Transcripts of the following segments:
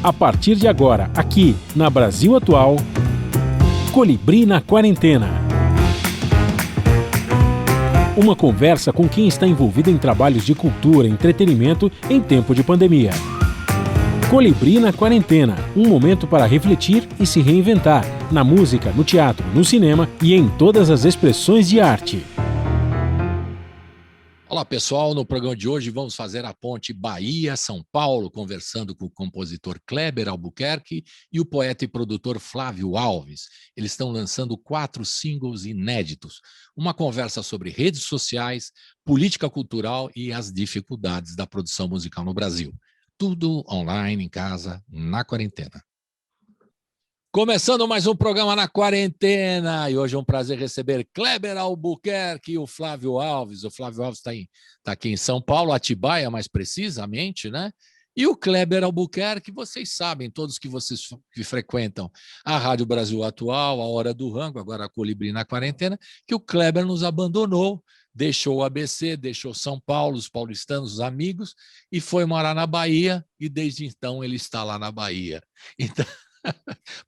A partir de agora, aqui na Brasil Atual, Colibri na Quarentena. Uma conversa com quem está envolvido em trabalhos de cultura e entretenimento em tempo de pandemia. Colibri na Quarentena, um momento para refletir e se reinventar, na música, no teatro, no cinema e em todas as expressões de arte. Olá pessoal, no programa de hoje vamos fazer a ponte Bahia-São Paulo, conversando com o compositor Kleber Albuquerque e o poeta e produtor Flávio Alves. Eles estão lançando 4 singles inéditos, uma conversa sobre redes sociais, política cultural e as dificuldades da produção musical no Brasil. Tudo online, em casa, na quarentena. Começando mais um programa na quarentena, e hoje é um prazer receber Kleber Albuquerque e o Flávio Alves. O Flávio Alves está aqui em São Paulo, Atibaia mais precisamente, né? E o Kleber Albuquerque, vocês sabem, todos que frequentam a Rádio Brasil Atual, a Hora do Rango, agora a Colibri na Quarentena, que o Kleber nos abandonou, deixou o ABC, deixou São Paulo, os paulistanos, os amigos, e foi morar na Bahia, e desde então ele está lá na Bahia. Então,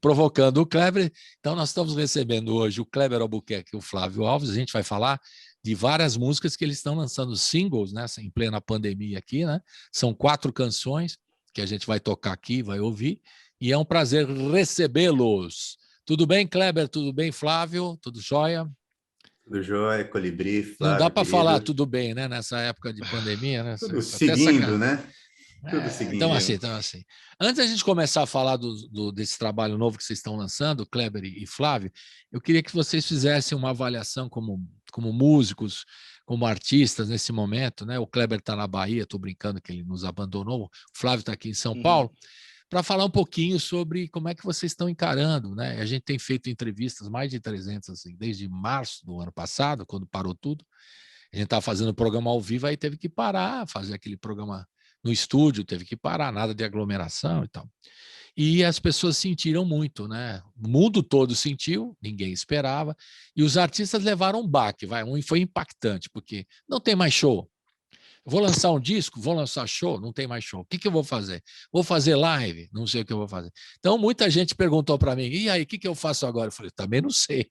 provocando o Kleber. Então, nós estamos recebendo hoje o Kleber Albuquerque e o Flávio Alves. A gente vai falar de várias músicas que eles estão lançando singles, né, em plena pandemia aqui, né? São 4 canções que a gente vai tocar aqui, vai ouvir, e é um prazer recebê-los. Tudo bem, Kleber? Tudo bem, Flávio? Tudo jóia? Tudo jóia, Colibri, Flávio, não dá para querido. falar tudo bem, né? Nessa época de pandemia, né? Tudo seguindo, né? Tudo seguindo. Então assim. Antes da gente começar a falar desse trabalho novo que vocês estão lançando, Kleber e Flávio, eu queria que vocês fizessem uma avaliação como músicos, como artistas nesse momento, né? O Kleber está na Bahia, estou brincando que ele nos abandonou, o Flávio está aqui em São Paulo, para falar um pouquinho sobre como é que vocês estão encarando, né? A gente tem feito entrevistas, mais de 300, assim, desde março do ano passado, quando parou tudo. A gente estava fazendo o programa ao vivo, aí teve que parar, fazer aquele programa no estúdio, teve que parar, nada de aglomeração e tal. E as pessoas sentiram muito, né? O mundo todo sentiu, ninguém esperava, e os artistas levaram um baque, foi impactante, porque não tem mais show. Vou lançar um disco, vou lançar show, não tem mais show. O que eu vou fazer? Vou fazer live? Não sei o que eu vou fazer. Então, muita gente perguntou para mim, e aí, o que eu faço agora? Eu falei, também não sei.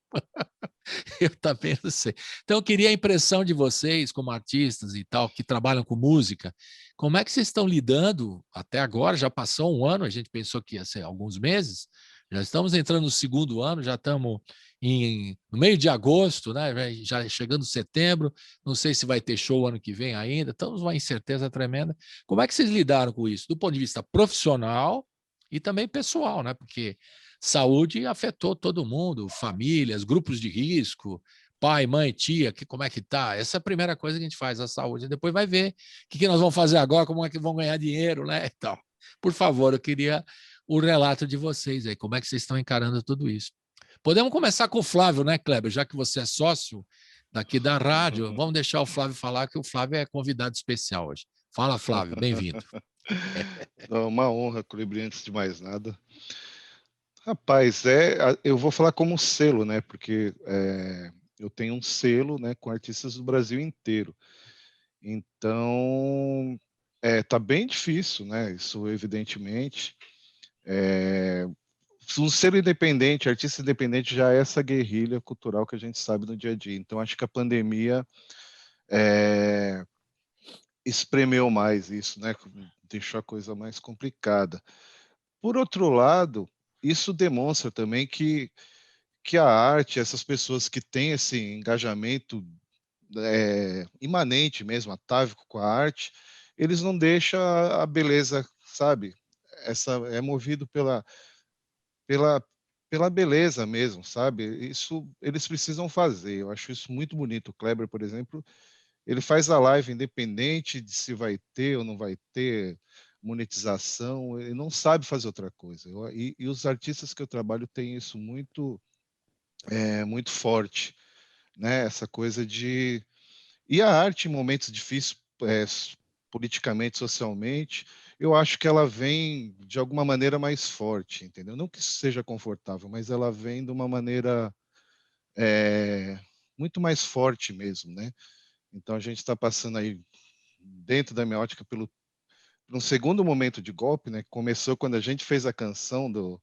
Eu também não sei. Então, eu queria a impressão de vocês, como artistas e tal, que trabalham com música, como é que vocês estão lidando até agora? Já passou um ano, a gente pensou que ia ser alguns meses, já estamos entrando no 2º ano, já estamos no meio de agosto, né? Já chegando setembro, não sei se vai ter show ano que vem ainda, estamos numa incerteza tremenda. Como é que vocês lidaram com isso? Do ponto de vista profissional e também pessoal, né? Porque saúde afetou todo mundo, famílias, grupos de risco, pai, mãe, tia, como é que tá? Essa é a primeira coisa que a gente faz, a saúde. Depois vai ver o que nós vamos fazer agora, como é que vão ganhar dinheiro, né? Então, por favor, eu queria o relato de vocês aí, como é que vocês estão encarando tudo isso. Podemos começar com o Flávio, né, Kleber? Já que você é sócio daqui da rádio, vamos deixar o Flávio falar, que o Flávio é convidado especial hoje. Fala, Flávio, bem-vindo. Uma honra, Colibri, antes de mais nada. Rapaz, eu vou falar como selo, né? Porque eu tenho um selo, né, com artistas do Brasil inteiro. Então, tá bem difícil, né? Isso, evidentemente. Um selo independente, artista independente, já é essa guerrilha cultural que a gente sabe no dia a dia. Então, acho que a pandemia espremeu mais isso, né? Deixou a coisa mais complicada. Por outro lado, isso demonstra também que a arte, essas pessoas que têm esse engajamento imanente mesmo, atávico com a arte, eles não deixam a beleza, sabe? É movido pela, pela beleza mesmo, sabe? Isso eles precisam fazer. Eu acho isso muito bonito. O Kleber, por exemplo, ele faz a live independente de se vai ter ou não vai ter monetização, ele não sabe fazer outra coisa. E os artistas que eu trabalho têm isso muito, muito forte, né? Essa coisa de... E a arte em momentos difíceis, politicamente, socialmente, eu acho que ela vem de alguma maneira mais forte, entendeu? Não que isso seja confortável, mas ela vem de uma maneira muito mais forte mesmo, né? Então a gente está passando aí, dentro da minha ótica, um segundo momento de golpe, né? Começou quando a gente fez a canção do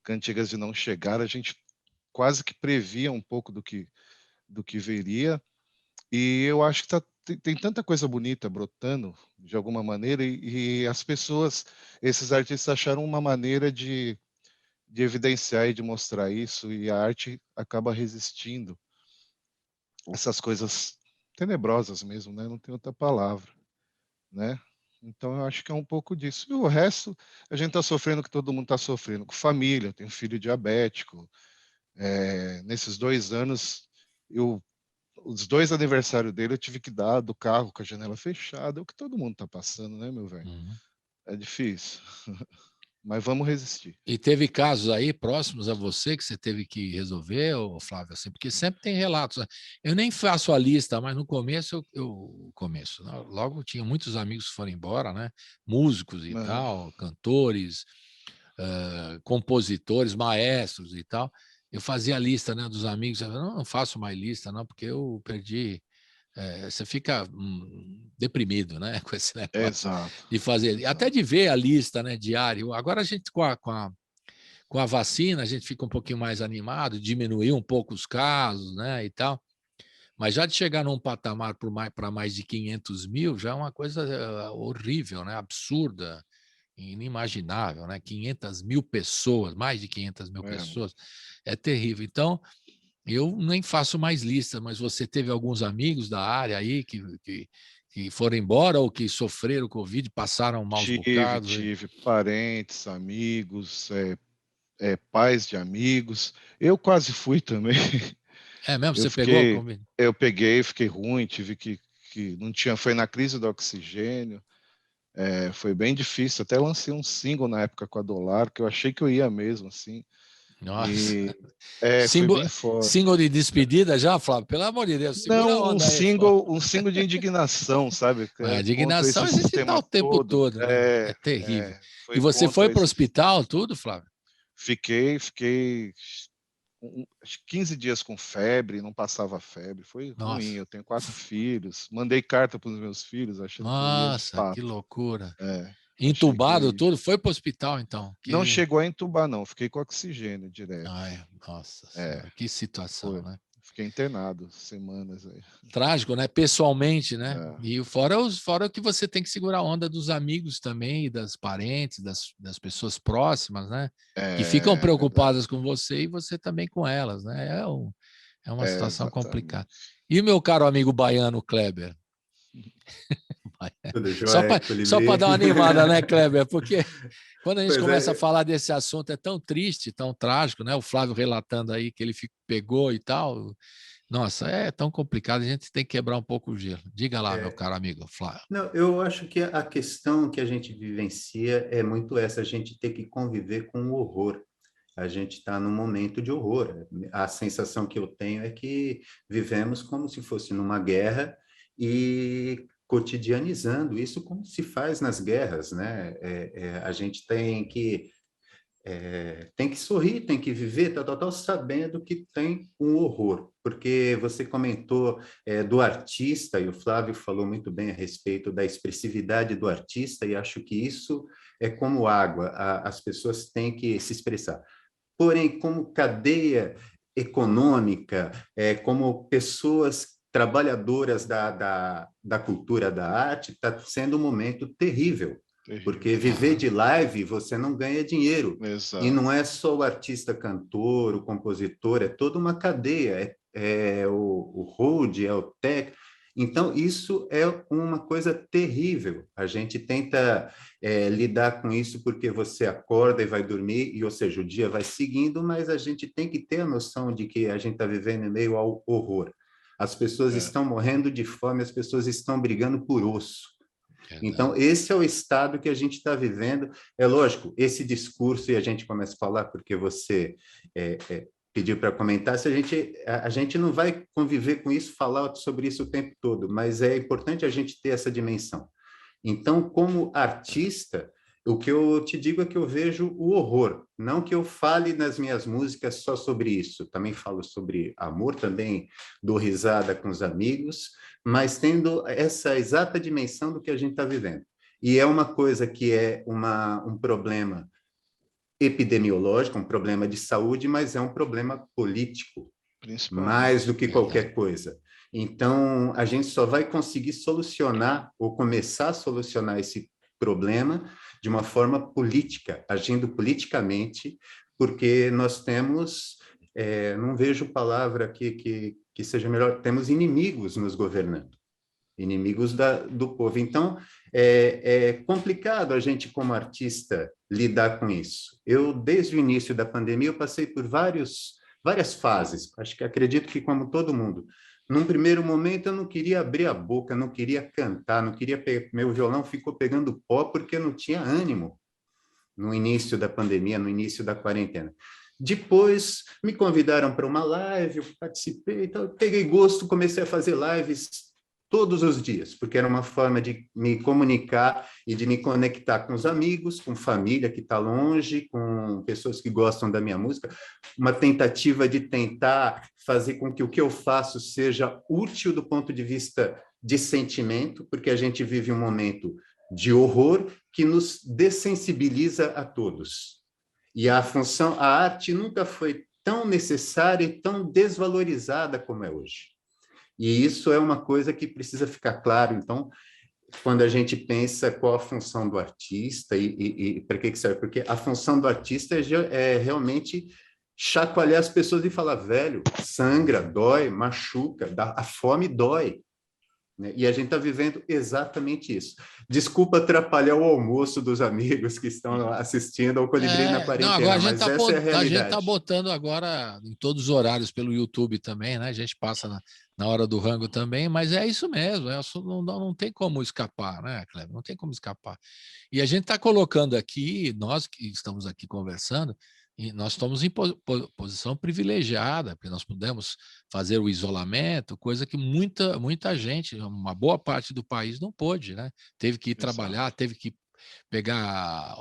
Cantigas de Não Chegar, a gente quase que previa um pouco do que viria, e eu acho que tem tanta coisa bonita brotando, de alguma maneira, e as pessoas, esses artistas acharam uma maneira de evidenciar e de mostrar isso, e a arte acaba resistindo essas coisas tenebrosas mesmo, né? Não tem outra palavra, né? Então eu acho que é um pouco disso. E o resto, a gente está sofrendo o que todo mundo está sofrendo, com família. Eu tenho um filho diabético. Nesses 2 anos, os 2 aniversários dele eu tive que dar do carro com a janela fechada. É o que todo mundo está passando, né, meu velho? Uhum. É difícil. Mas vamos resistir. E teve casos aí próximos a você que você teve que resolver, ô Flávio, assim, porque sempre tem relatos, né? Eu nem faço a lista, mas no começo começo, né? Logo tinha muitos amigos que foram embora, né? Músicos e tal, cantores, compositores, maestros e tal. Eu fazia a lista, né, dos amigos. Eu não faço mais lista, não, porque eu perdi. Você fica deprimido, né, com esse negócio Exato. de fazer, até de ver a lista, né, diário. Agora a gente com a vacina a gente fica um pouquinho mais animado, diminuiu um pouco os casos, né, e tal. Mas já de chegar num patamar para mais de 500 mil já é uma coisa horrível, né, absurda, inimaginável, né? 500 mil pessoas, mais de 500 mil pessoas, é terrível. Então, eu nem faço mais lista, mas você teve alguns amigos da área aí que foram embora ou que sofreram Covid, passaram maus bocados? Tive parentes, amigos, pais de amigos. Eu quase fui também. É mesmo? Você pegou a Covid? Eu peguei, fiquei ruim, tive que não tinha, foi na crise do oxigênio. Foi bem difícil. Até lancei um single na época com a Dolar, que eu achei que eu ia mesmo, assim. Nossa. Foi bem forte. Single de despedida já, Flávio? Pelo amor de Deus, segura a onda aí. Um single de indignação, sabe? A indignação a gente dá o tempo todo, né? É terrível. E você foi para o hospital, tudo, Flávio? Fiquei 15 dias com febre, não passava febre, foi ruim. Eu tenho 4 filhos, mandei carta para os meus filhos, achando que eu ia de fato. Que loucura. Entubado tudo? Foi para o hospital, então? Não chegou a entubar, não. Fiquei com oxigênio direto. Ai, nossa senhora, que situação, né? Fiquei internado semanas aí. Trágico, né? Pessoalmente, né? E fora o que você tem que segurar a onda dos amigos também, das parentes, das pessoas próximas, né? Que ficam preocupadas com você e você também com elas, né? É uma situação complicada. E o meu caro amigo baiano, Kleber? Só para dar uma animada, né, Kleber? Porque quando a gente começa a falar desse assunto, é tão triste, tão trágico, né? O Flávio relatando aí que ele pegou e tal. Nossa, é tão complicado, a gente tem que quebrar um pouco o gelo. Diga lá, meu caro amigo Flávio. Não, eu acho que a questão que a gente vivencia é muito essa, a gente ter que conviver com o horror. A gente está num momento de horror. A sensação que eu tenho é que vivemos como se fosse numa guerra e cotidianizando isso como se faz nas guerras, né? A gente tem que sorrir, tem que viver, sabendo que tem um horror. Porque você comentou do artista, e o Flávio falou muito bem a respeito da expressividade do artista, e acho que isso é como água, as pessoas têm que se expressar. Porém, como cadeia econômica, como pessoas trabalhadoras da cultura, da arte, está sendo um momento terrível, porque viver de live você não ganha dinheiro. Exato. E não é só o artista cantor, o compositor, é toda uma cadeia, o hold, é o tech. Então, isso é uma coisa terrível. A gente tenta lidar com isso porque você acorda e vai dormir, ou seja, o dia vai seguindo, mas a gente tem que ter a noção de que a gente está vivendo em meio ao horror. As pessoas estão morrendo de fome, as pessoas estão brigando por osso. Então, esse é o estado que a gente está vivendo. É lógico, esse discurso, e a gente começa a falar porque você pediu para comentar, se a gente não vai conviver com isso, falar sobre isso o tempo todo, mas é importante a gente ter essa dimensão. Então, como artista, o que eu te digo é que eu vejo o horror, não que eu fale nas minhas músicas só sobre isso, também falo sobre amor, também dou risada com os amigos, mas tendo essa exata dimensão do que a gente está vivendo. E é uma coisa que é um problema epidemiológico, um problema de saúde, mas é um problema político, mais do que qualquer coisa. Então, a gente só vai conseguir solucionar ou começar a solucionar esse problema de uma forma política, agindo politicamente, porque nós temos, não vejo palavra que seja melhor, temos inimigos nos governando, inimigos do povo. Então, é complicado a gente, como artista, lidar com isso. Eu, desde o início da pandemia, eu passei por várias fases, acredito que como todo mundo. Num primeiro momento, eu não queria abrir a boca, não queria cantar, não queria meu violão ficou pegando pó porque eu não tinha ânimo no início da pandemia, no início da quarentena. Depois, me convidaram para uma live, eu participei, então, eu peguei gosto, comecei a fazer lives todos os dias, porque era uma forma de me comunicar e de me conectar com os amigos, com família que está longe, com pessoas que gostam da minha música, uma tentativa de tentar fazer com que o que eu faço seja útil do ponto de vista de sentimento, porque a gente vive um momento de horror que nos dessensibiliza a todos. E a arte nunca foi tão necessária e tão desvalorizada como é hoje. E isso é uma coisa que precisa ficar claro. Então, quando a gente pensa qual a função do artista e para que serve, porque a função do artista é realmente chacoalhar as pessoas e falar, velho, sangra, dói, machuca, a fome dói. E a gente está vivendo exatamente isso. Desculpa atrapalhar o almoço dos amigos que estão assistindo ao Colibri na Quarentena, agora a gente mas essa é a realidade. A gente está botando agora em todos os horários pelo YouTube também, né? A gente passa na hora do rango também, mas é isso mesmo, não tem como escapar, né, Kleber? Não tem como escapar. E a gente está colocando aqui, nós que estamos aqui conversando, e nós estamos em posição privilegiada, porque nós pudemos fazer o isolamento, coisa que muita gente, uma boa parte do país não pôde, né? Teve que ir trabalhar, teve que pegar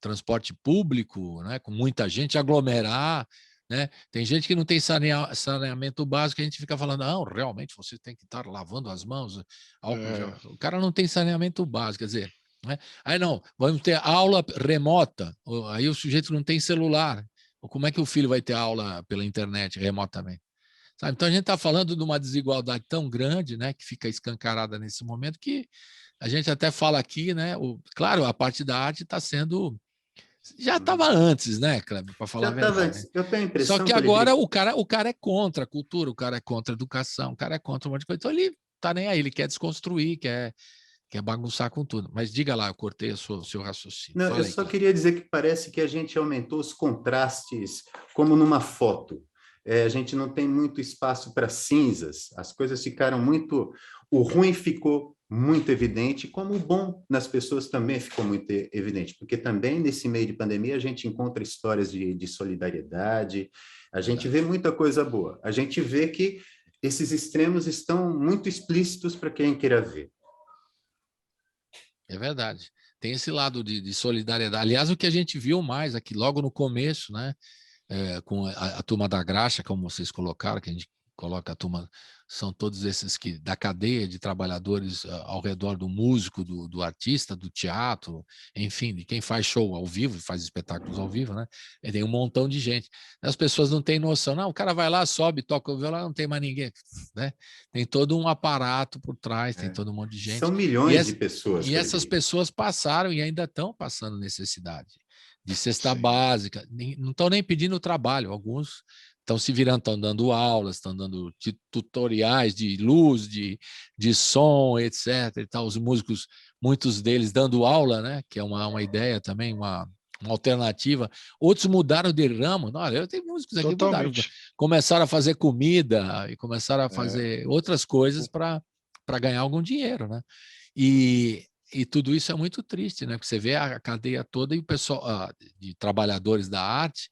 transporte público, né? Com muita gente, aglomerar, né? Tem gente que não tem saneamento básico, a gente fica falando, não, realmente você tem que estar lavando as mãos, álcool gel. O cara não tem saneamento básico, quer dizer, né? Aí não, vamos ter aula remota, aí o sujeito não tem celular. Como é que o filho vai ter aula pela internet remotamente? Sabe? Então a gente está falando de uma desigualdade tão grande, né, que fica escancarada nesse momento, que a gente até fala aqui, né? Claro, a parte da arte está sendo. Já estava antes, né, Kleber, para falar a verdade. Eu tenho a impressão Só que agora o cara é contra a cultura, o cara é contra a educação, o cara é contra um monte de coisa. Então ele está nem aí, ele quer desconstruir, quer bagunçar com tudo. Mas diga lá, eu cortei o seu raciocínio. Não, eu só queria dizer que parece que a gente aumentou os contrastes, como numa foto. A gente não tem muito espaço para cinzas, as coisas ficaram muito... O ruim ficou muito evidente, como o bom nas pessoas também ficou muito evidente, porque também nesse meio de pandemia a gente encontra histórias de solidariedade, a gente vê muita coisa boa, a gente vê que esses extremos estão muito explícitos para quem queira ver. É verdade. Tem esse lado de solidariedade. Aliás, o que a gente viu mais aqui logo no começo, né? Com a turma da graxa, como vocês colocaram, que a gente coloca a turma, são todos esses que da cadeia de trabalhadores ao redor do músico, do artista, do teatro, enfim, de quem faz show ao vivo, faz espetáculos ao vivo, né? E tem um montão de gente. As pessoas não têm noção, não, o cara vai lá, sobe, toca o violão, não tem mais ninguém, né? Tem todo um aparato por trás, tem todo um monte de gente. São milhões de pessoas. E essas pessoas passaram e ainda estão passando necessidade de cesta básica, não estão nem pedindo trabalho, alguns estão se virando, estão dando aulas, estão dando tutoriais de luz, de som, etc. E tal. Os músicos, muitos deles dando aula, né? Que é uma ideia também, uma alternativa. Outros mudaram de ramo. Olha, eu tenho músicos aqui que mudaram, começaram a fazer comida e começaram a fazer outras coisas para ganhar algum dinheiro, né? E tudo isso é muito triste, né? Porque você vê a cadeia toda e o pessoal de trabalhadores da arte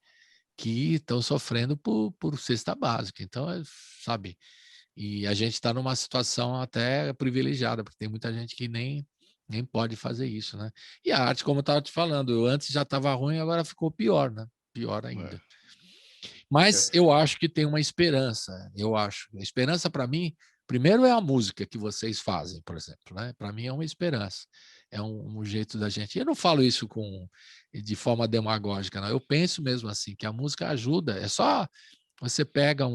que estão sofrendo por cesta básica. Então, sabe, e a gente está numa situação até privilegiada, porque tem muita gente que nem pode fazer isso, né? E a arte, como eu estava te falando, antes já estava ruim, agora ficou pior, né? Pior ainda. Mas eu acho que tem uma esperança, eu acho. A esperança, para mim, primeiro é a música que vocês fazem, por exemplo, né? Para mim é uma esperança. é um jeito da gente. Eu não falo isso de forma demagógica, não. Eu penso mesmo assim, que a música ajuda. É só você pega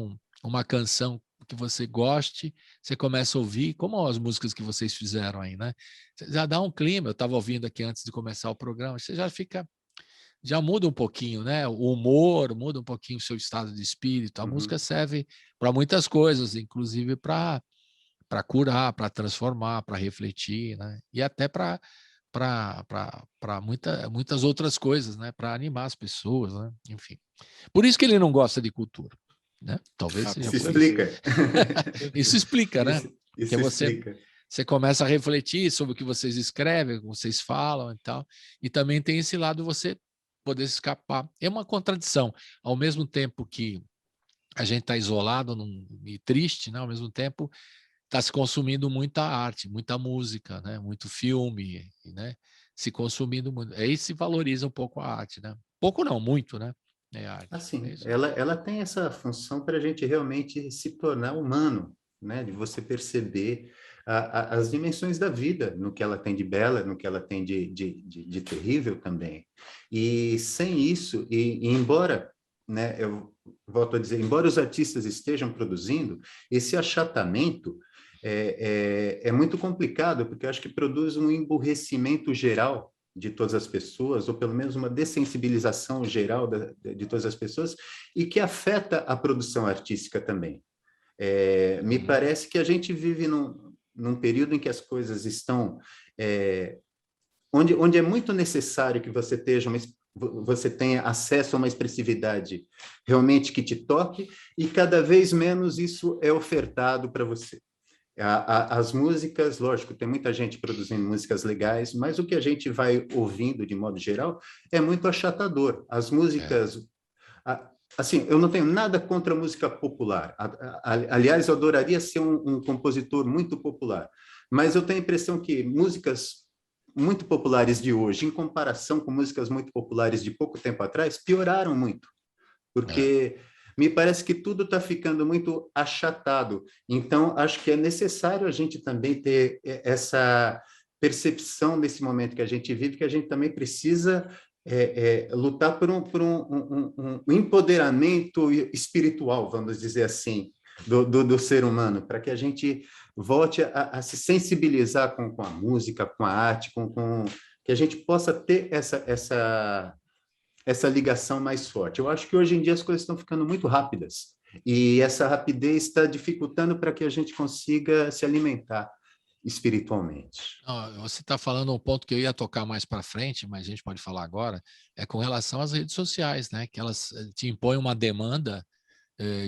uma canção que você goste, você começa a ouvir, como as músicas que vocês fizeram aí, né? Você já dá um clima. Eu estava ouvindo aqui antes de começar o programa, você já muda um pouquinho, né? O humor, muda um pouquinho o seu estado de espírito. A música serve para muitas coisas, inclusive para curar, para transformar, para refletir, né? E até para muitas outras coisas, né? Para animar as pessoas, né? Enfim. Por isso que ele não gosta de cultura, né? Talvez seja Isso por explica. isso explica, né? Isso Porque explica. você começa a refletir sobre o que vocês escrevem, o que vocês falam e tal. E também tem esse lado você poder escapar. É uma contradição. Ao mesmo tempo que a gente está isolado e triste, né? Ao mesmo tempo está se consumindo muita arte, muita música, né? Muito filme, né? Se consumindo muito. Aí se valoriza um pouco a arte, né? Pouco não, muito, né? É a arte. É Assim, isso. ela tem essa função para a gente realmente se tornar humano, né? De você perceber as dimensões da vida, no que ela tem de bela, no que ela tem de terrível também. E sem isso, e embora, né, eu volto a dizer, embora os artistas estejam produzindo, esse achatamento é muito complicado, porque eu acho que produz um emburrecimento geral de todas as pessoas, ou pelo menos uma dessensibilização geral de todas as pessoas, e que afeta a produção artística também. Me parece que a gente vive num período em que as coisas estão... onde é muito necessário que você tenha acesso a uma expressividade realmente que te toque, e cada vez menos isso é ofertado para você. As músicas, lógico, tem muita gente produzindo músicas legais, mas o que a gente vai ouvindo, de modo geral, é muito achatador. As músicas... Assim, eu não tenho nada contra a música popular. Aliás, eu adoraria ser um compositor muito popular. Mas eu tenho a impressão que músicas muito populares de hoje, em comparação com músicas muito populares de pouco tempo atrás, pioraram muito. Porque... me parece que tudo está ficando muito achatado. Então, acho que é necessário a gente também ter essa percepção nesse momento que a gente vive, que a gente também precisa lutar por um empoderamento espiritual, vamos dizer assim, do ser humano, para que a gente volte a se sensibilizar com a música, com a arte, que a gente possa ter essa ligação mais forte. Eu acho que hoje em dia as coisas estão ficando muito rápidas, e essa rapidez está dificultando para que a gente consiga se alimentar espiritualmente. Você está falando um ponto que eu ia tocar mais para frente, mas a gente pode falar agora, é com relação às redes sociais, né? Que elas te impõem uma demanda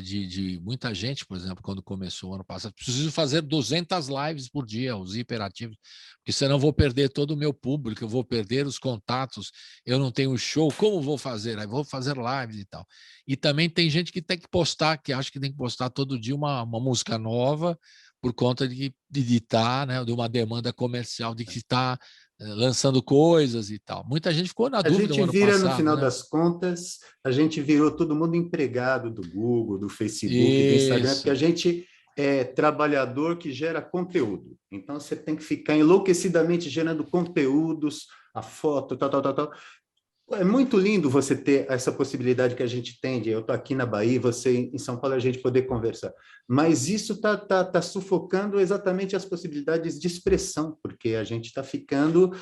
de muita gente, por exemplo, quando começou o ano passado, preciso fazer 200 lives por dia, os hiperativos, porque senão eu vou perder todo o meu público, eu vou perder os contatos, eu não tenho show, como vou fazer? Aí vou fazer lives e tal. E também tem gente que tem que postar, que acha que tem que postar todo dia uma música nova, por conta de estar, né, de uma demanda comercial, de que está lançando coisas e tal. Muita gente ficou na dúvida no ano passado. No final né? das contas, a gente virou todo mundo empregado do Google, do Facebook, do Instagram, porque a gente é trabalhador que gera conteúdo. Então, você tem que ficar enlouquecidamente gerando conteúdos, a foto, tal. É muito lindo você ter essa possibilidade que a gente tem de eu estou aqui na Bahia, você em São Paulo, a gente poder conversar. Mas isso está sufocando exatamente as possibilidades de expressão, porque a gente está ficando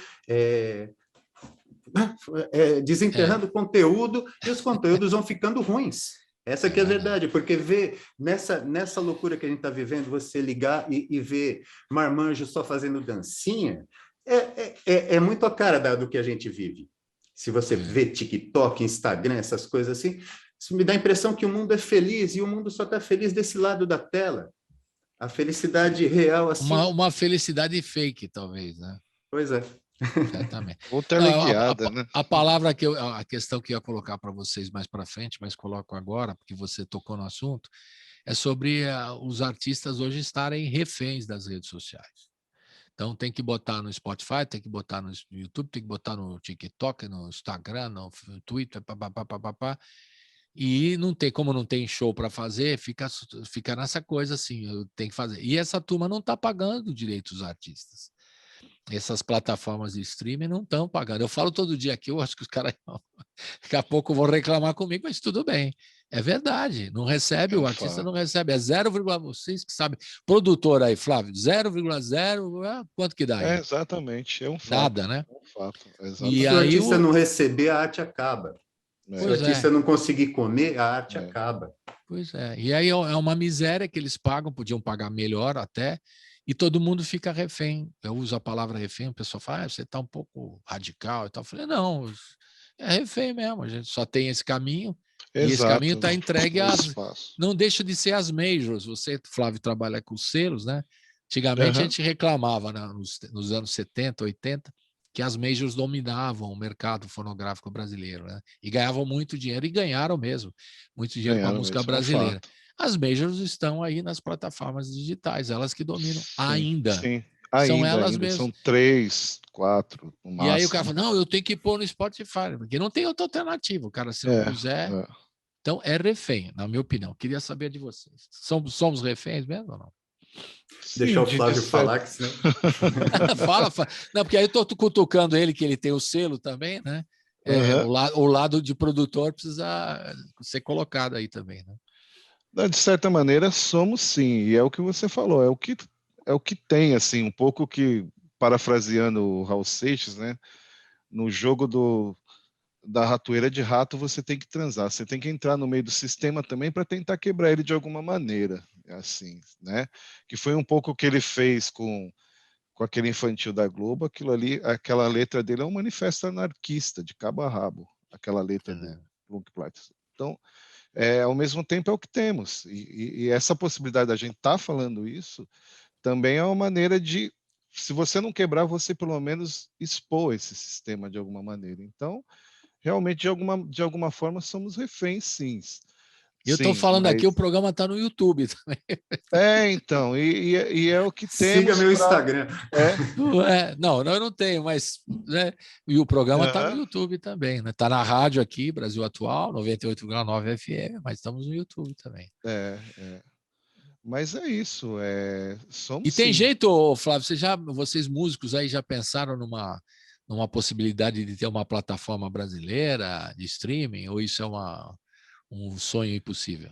desenterrando conteúdo, e os conteúdos vão ficando ruins. Essa que é a verdade, porque ver nessa loucura que a gente está vivendo, você ligar e ver marmanjo só fazendo dancinha, é muito a cara do que a gente vive. Se você vê TikTok, Instagram, essas coisas assim, isso me dá a impressão que o mundo é feliz, e o mundo só está feliz desse lado da tela. A felicidade real, assim... Uma felicidade fake, talvez, né? Pois é. Certamente. Ou teleguiada, né? A palavra a questão que eu ia colocar para vocês mais para frente, mas coloco agora, porque você tocou no assunto, é sobre os artistas hoje estarem reféns das redes sociais. Então, tem que botar no Spotify, tem que botar no YouTube, tem que botar no TikTok, no Instagram, no Twitter, papapá. E como não tem show para fazer, fica nessa coisa assim, eu tenho que fazer. E essa turma não está pagando direito os artistas. essas plataformas de streaming não estão pagando. Eu falo todo dia aqui, eu acho que os caras daqui a pouco vão reclamar comigo, mas tudo bem. É verdade, não recebe, É um o artista fato. não recebe, é 0, vocês que sabem. Produtor aí, Flávio, 0,0, quanto que dá É, aí? exatamente, é um fato. Nada, né? É um fato, E Se o exatamente. aí, artista não receber, a arte acaba. Se o É, pois artista é, não conseguir comer, a arte é. acaba. pois é. E aí é uma miséria que eles pagam, podiam pagar melhor até, e todo mundo fica refém. Eu uso a palavra refém, o pessoal fala, você está um pouco radical e tal. Eu falei, não, é refém mesmo, a gente só tem esse caminho, e esse caminho Exato, está entregue o às. espaço. Não deixa de ser as majors. Você, Flávio, trabalha com selos, né? Antigamente a Aham. gente reclamava, né, nos anos 70, 80, que as majors dominavam o mercado fonográfico brasileiro, né? E ganhavam muito dinheiro, e ganharam mesmo, muito dinheiro com a Ganharam música mesmo, é um brasileira. fato. As majors estão aí nas plataformas digitais, elas que dominam Sim, ainda. sim. São Ainda, elas ainda. mesmas. São 3, 4 no E aí o cara máximo. fala, não, eu tenho que pôr no Spotify, porque não tem outra alternativa. O cara, se não É, puser, é. então é refém, na minha opinião. Queria saber de vocês. Somos reféns mesmo ou não? Deixar Sim, o Flávio falar, que senão... fala, fala. Não, porque aí eu estou cutucando ele, que ele tem o selo também, né? Aham. O lado de produtor precisa ser colocado aí também, né? De certa maneira, somos sim, e é o que você falou, é o que tem, assim, um pouco que, parafraseando o Raul Seixas, né? No jogo da ratoeira de rato, você tem que transar, você tem que entrar no meio do sistema também para tentar quebrar ele de alguma maneira, assim, né? Que foi um pouco o que ele fez com aquele infantil da Globo, aquilo ali, aquela letra dele é um manifesto anarquista, de cabo a rabo, aquela letra do Luke Platts. Então, ao mesmo tempo é o que temos, e essa possibilidade da gente estar falando isso também é uma maneira de, se você não quebrar, você pelo menos expor esse sistema de alguma maneira. Então, realmente, de alguma forma, somos reféns, sim. Eu estou Sim, falando aqui, mas o programa está no YouTube também. então, e é o que Siga temos meu para. Instagram. Não, eu não tenho, mas né? E o programa está no Aham. YouTube também, né? Está na rádio aqui, Brasil Atual, 98,9 FM, mas estamos no YouTube também. É. Mas é isso, E somos tem sim. jeito, ô, Flávio, vocês músicos aí já pensaram numa possibilidade de ter uma plataforma brasileira de streaming, ou isso é um sonho impossível?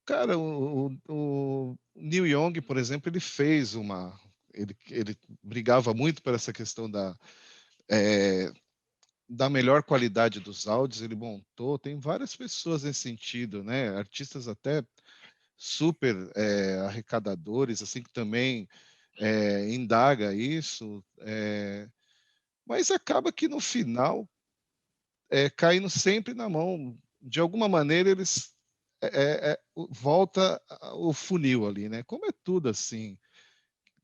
Cara, o Neil Young, por exemplo, ele fez uma. Ele brigava muito por essa questão da melhor qualidade dos áudios, ele montou, tem várias pessoas nesse sentido, né? Artistas até super arrecadadores, assim, que também indaga isso, mas acaba que no final caindo sempre na mão, de alguma maneira eles volta o funil ali, né? Como é tudo assim,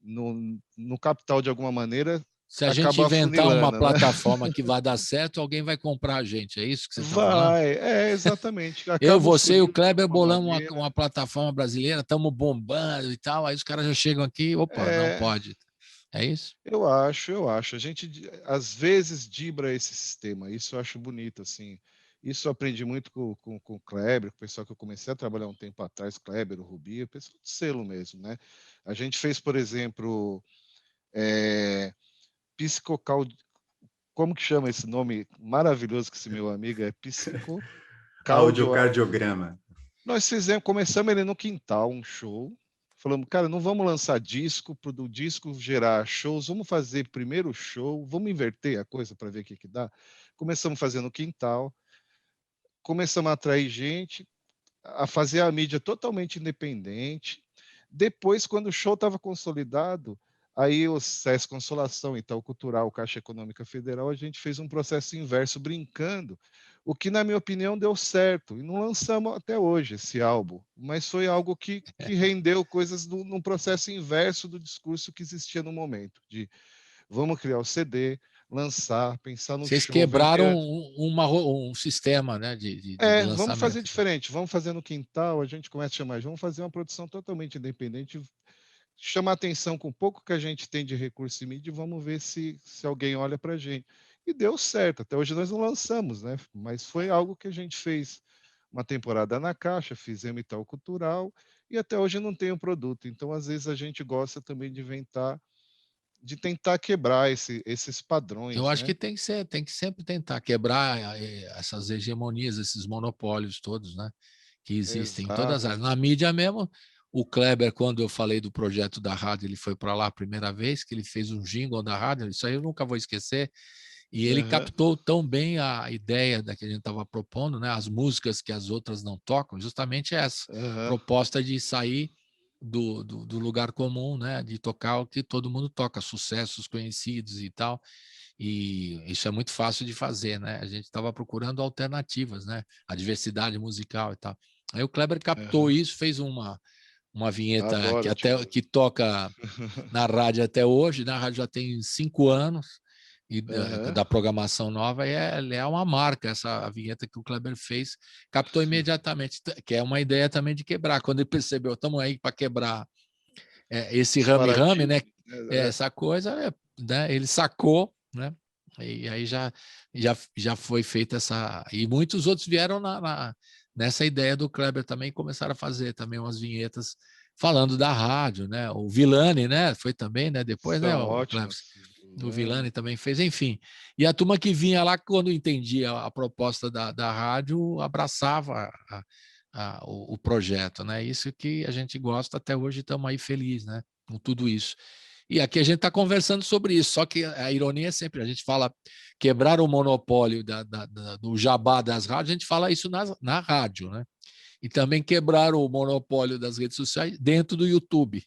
no capital de alguma maneira Se a gente acaba inventar uma afunilando, né? plataforma que vai dar certo, alguém vai comprar a gente. É isso que você está falando? Vai, exatamente, Eu, acaba o você e o funil de Kleber alguma bolamos maneira. uma plataforma brasileira, estamos bombando e tal. Aí os caras já chegam aqui, opa, não É, pode. É isso? eu acho. A gente, às vezes, dibra esse sistema. Isso eu acho bonito, assim. Isso eu aprendi muito com o Kleber, com o pessoal que eu comecei a trabalhar um tempo atrás, Kleber, o Rubi, o pessoal do selo mesmo, né? A gente fez, por exemplo, é, psicocal... Como que chama esse nome maravilhoso que esse meu amigo é? Psicocardio... Audiocardiograma. Nós começamos ele no quintal, um show. Falamos, cara, não vamos lançar disco, para do disco gerar shows, vamos fazer primeiro o show, vamos inverter a coisa para ver o que dá. Começamos fazendo no quintal, começamos a atrair gente, a fazer a mídia totalmente independente. Depois, quando o show estava consolidado, aí o SESC Consolação, Itaú Cultural, Caixa Econômica Federal, a gente fez um processo inverso brincando, o que, na minha opinião, deu certo. E não lançamos até hoje esse álbum, mas foi algo que rendeu coisas num processo inverso do discurso que existia no momento, de vamos criar o CD, lançar, pensar no Vocês show, quebraram vender. um sistema, né, de Vamos fazer lançamento. diferente, vamos fazer no quintal, a gente começa a chamar, vamos fazer uma produção totalmente independente, chamar atenção com o pouco que a gente tem de recurso e mídia e vamos ver se alguém olha para a gente. E deu certo, até hoje nós não lançamos, né? Mas foi algo que a gente fez uma temporada na Caixa, fizemos Itaú Cultural e até hoje não tem um produto. Então, às vezes, a gente gosta também de inventar de tentar quebrar esses Eu padrões, acho né? que tem que sempre tentar quebrar essas hegemonias, esses monopólios todos, né? Que existem em todas as Exato. áreas. Na mídia mesmo, o Kleber, quando eu falei do projeto da rádio, ele foi para lá a primeira vez, que ele fez um jingle da rádio, isso aí eu nunca vou esquecer, e ele Aham, captou tão bem a ideia da que a gente estava propondo, né? As músicas que as outras não tocam, justamente essa aham, proposta de sair do lugar comum, né? De tocar o que todo mundo toca, sucessos conhecidos e tal. E isso é muito fácil de fazer, né? A gente estava procurando alternativas, né? A diversidade musical e tal. Aí o Kleber captou aham. isso, fez uma vinheta que Adoro, até tipo. que toca na rádio até hoje, né? A rádio já tem 5 anos e Aham. da programação nova, e é uma marca essa a vinheta que o Kleber fez, captou imediatamente, que é uma ideia também de quebrar. Quando ele percebeu, estamos aí para quebrar esse Os rame-rame, né? paradigmas, né? Essa coisa, né? Ele sacou, né? E aí já foi feita essa. E muitos outros vieram nessa ideia do Kleber também, começaram a fazer também umas vinhetas falando da rádio, né? O Villani, né? Foi também, né? Depois, né? São O Kleber, ótimas. o Vilani. Villani também fez, enfim. E a turma que vinha lá, quando entendia a proposta da rádio, abraçava o projeto, né? Isso que a gente gosta até hoje, estamos aí felizes, né? Com tudo isso. E aqui a gente está conversando sobre isso, só que a ironia é sempre, a gente fala quebrar o monopólio do jabá das rádios, a gente fala isso na rádio, né? E também quebrar o monopólio das redes sociais dentro do YouTube.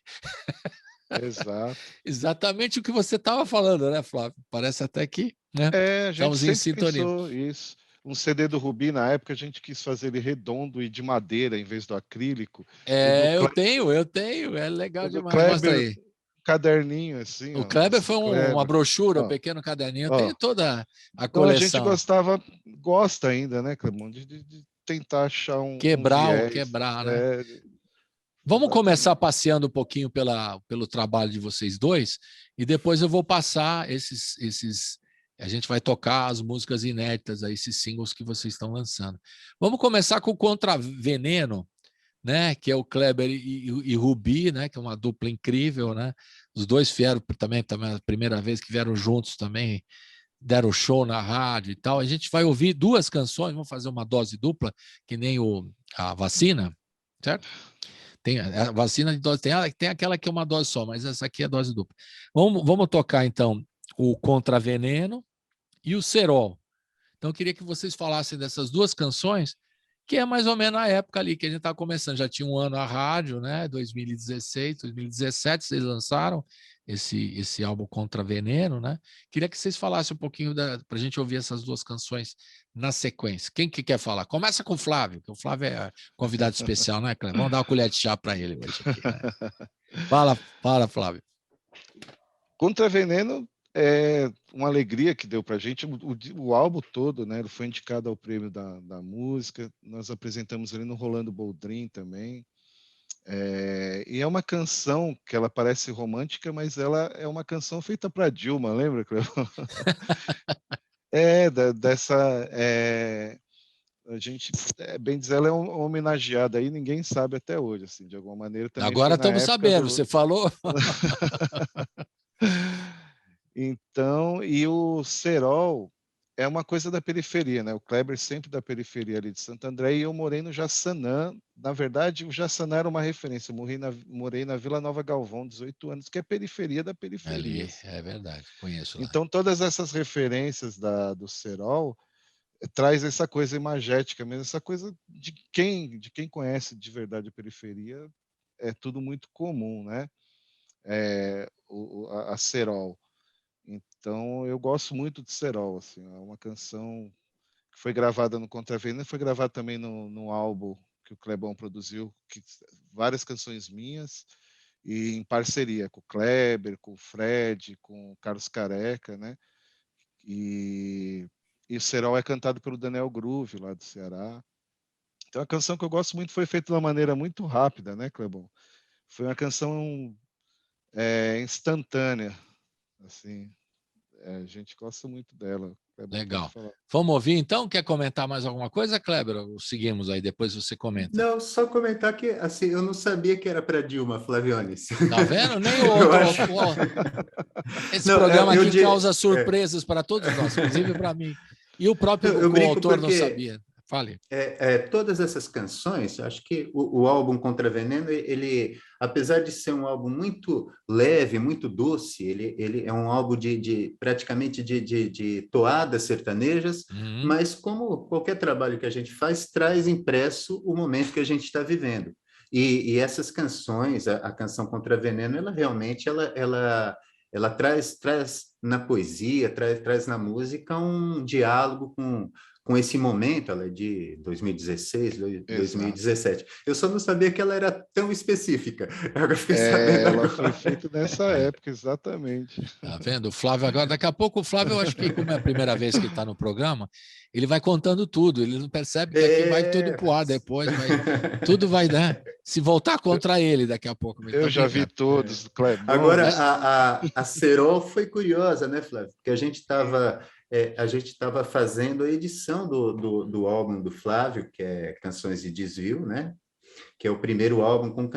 Exato. Exatamente o que você estava falando, né, Flávio? Parece até que, né? É, a gente Estamos em sempre sintonia. pensou isso. Um CD do Rubi, na época, a gente quis fazer ele redondo e de madeira em vez do acrílico. O do, É, Kle- eu tenho, é legal o do demais. Mostra Kleber, aí. caderninho, assim, O ó, Kleber esse do foi uma Kleber. brochura, um Ó, pequeno caderninho. Eu ó. tenho toda a Então a gente coleção. gosta ainda, né, Clemão, de tentar achar um viés. Quebrar, né? É, Vamos começar exatamente. passeando um pouquinho pelo trabalho de vocês dois e depois eu vou passar a gente vai tocar as músicas inéditas, aí, esses singles que vocês estão lançando. Vamos começar com o Contra Veneno, né? Que é o Kleber e Rubi, né? Que é uma dupla incrível, né? Os dois vieram também a primeira vez que vieram juntos também, deram show na rádio e tal. A gente vai ouvir duas canções, vamos fazer uma dose dupla, que nem a vacina, certo? Tem a vacina de dose, tem aquela que é uma dose só, mas essa aqui é dose dupla. Vamos tocar então o Contraveneno e o Serol. Então eu queria que vocês falassem dessas duas canções, que é mais ou menos a época ali que a gente estava começando. Já tinha um ano a rádio, né? 2016, 2017, vocês lançaram esse álbum Contra Veneno, né? Queria que vocês falassem um pouquinho para a gente ouvir essas duas canções na sequência. Quem que quer falar? Começa com o Flávio, que o Flávio é convidado especial, né, Cleber? Vamos dar uma colher de chá para ele hoje aqui, né? Fala, Flávio. Contra Veneno é uma alegria que deu para a gente. O álbum todo, né? Ele foi indicado ao prêmio da música. Nós apresentamos ele no Rolando Boldrin também. E é uma canção que ela parece romântica, mas ela é uma canção feita para Dilma, lembra, Cleo? Dessa. A gente, bem dizer, ela é homenageada aí, ninguém sabe até hoje, assim, de alguma maneira. Também Agora foi na estamos época sabendo, do. você falou. Então, e o Serol é uma coisa da periferia, né? O Kleber sempre da periferia ali de Santo André, e eu morei no Jaçanã. Na verdade, o Jaçanã era uma referência. Eu morei na Vila Nova Galvão, 18 anos, que é periferia da periferia, Ali, assim. é verdade, conheço lá. Então, todas essas referências do Serol traz essa coisa imagética mesmo, essa coisa de quem conhece de verdade a periferia, é tudo muito comum, né? A Serol. Então, eu gosto muito de Serol, assim, é uma canção que foi gravada no Contraveneno, foi gravada também no álbum que o Clebão produziu, várias canções minhas, e em parceria com o Kleber, com o Fred, com o Carlos Careca, né? E o Serol é cantado pelo Daniel Groove, lá do Ceará. Então, a canção que eu gosto muito foi feita de uma maneira muito rápida, né, Clebão? Foi uma canção instantânea, assim, A gente gosta muito dela. Legal. Vamos ouvir então? Quer comentar mais alguma coisa, Kleber? Ou seguimos aí, depois você comenta. Não, só comentar que assim, eu não sabia que era para Dilma, Flaviones. Tá vendo? Nem o outro. Esse programa aqui causa surpresas para todos nós, inclusive para mim. E o próprio autor não sabia. Fale. Todas essas canções, acho que o álbum Contra Veneno, ele, apesar de ser um álbum muito leve, muito doce, ele é um álbum praticamente de toadas sertanejas, mas como qualquer trabalho que a gente faz, traz impresso o momento que a gente está vivendo. E essas canções, a canção Contra Veneno, ela realmente ela traz na poesia, traz na música um diálogo com esse momento. Ela é de 2016, 2017. Exato. Eu só não sabia que ela era tão específica. Agora fiquei sabendo. Ela foi feita nessa época, exatamente. Tá vendo? O Flávio agora, daqui a pouco o Flávio, eu acho que como é a primeira vez que está no programa, ele vai contando tudo, ele não percebe que aqui vai tudo pro ar depois, tudo vai dar. Se voltar contra ele daqui a pouco. Eu já vi todos, Kleber. Agora, a Serol foi curiosa, né, Flávio? Porque a gente estava fazendo a edição do álbum do Flávio, que é Canções de Desvio, né? Que é o primeiro álbum com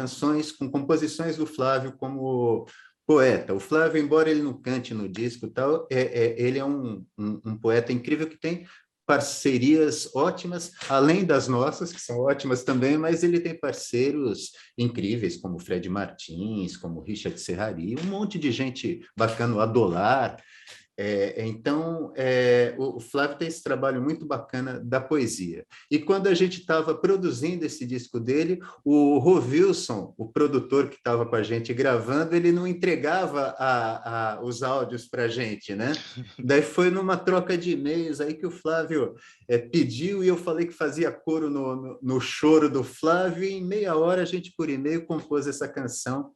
composições do Flávio como poeta. O Flávio, embora ele não cante no disco e tal, ele é um poeta incrível que tem parcerias ótimas, além das nossas, que são ótimas também, mas ele tem parceiros incríveis, como Fred Martins, como Richard Serrari, um monte de gente bacana, o Adolar. Então, o Flávio tem esse trabalho muito bacana da poesia. E quando a gente estava produzindo esse disco dele, o Rovilson, o produtor que estava com a gente gravando, ele não entregava os áudios para a gente, né? Daí foi numa troca de e-mails aí que o Flávio pediu, e eu falei que fazia coro no choro do Flávio, e em meia hora a gente, por e-mail, compôs essa canção,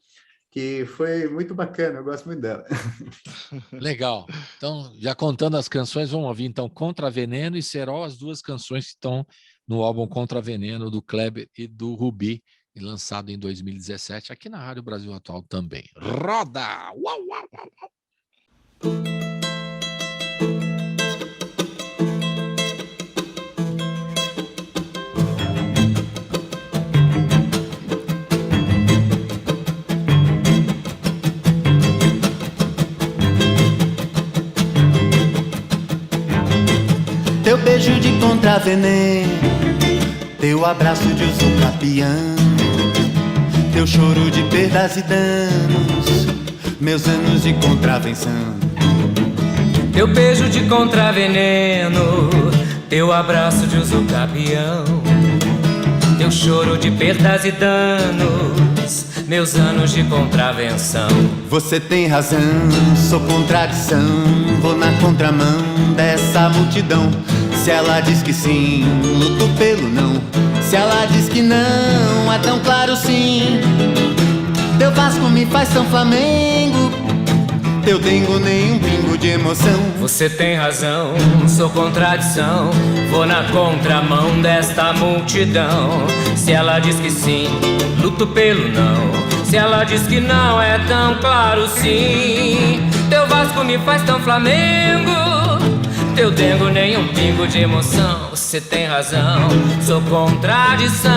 que foi muito bacana, eu gosto muito dela. Legal. Então, já contando as canções, vamos ouvir então Contra Veneno e Serol, as duas canções que estão no álbum Contra Veneno, do Kleber e do Rubi, lançado em 2017, aqui na Rádio Brasil Atual também. Roda! Uau, uau, uau, uau. Teu beijo de contraveneno, teu abraço de usucapião, teu choro de perdas e danos, meus anos de contravenção. Teu beijo de contraveneno, teu abraço de usucapião, teu choro de perdas e danos, meus anos de contravenção. Você tem razão, sou contradição, vou na contramão dessa multidão. Se ela diz que sim, luto pelo não. Se ela diz que não, é tão claro sim. Teu Vasco me faz São Flamengo, teu Dengo nem um pingo de emoção. Você tem razão, sou contradição, vou na contramão desta multidão. Se ela diz que sim, luto pelo não. Se ela diz que não, é tão claro sim. Teu Vasco me faz tão Flamengo, teu Dengo nem um pingo de emoção. Você tem razão, sou contradição.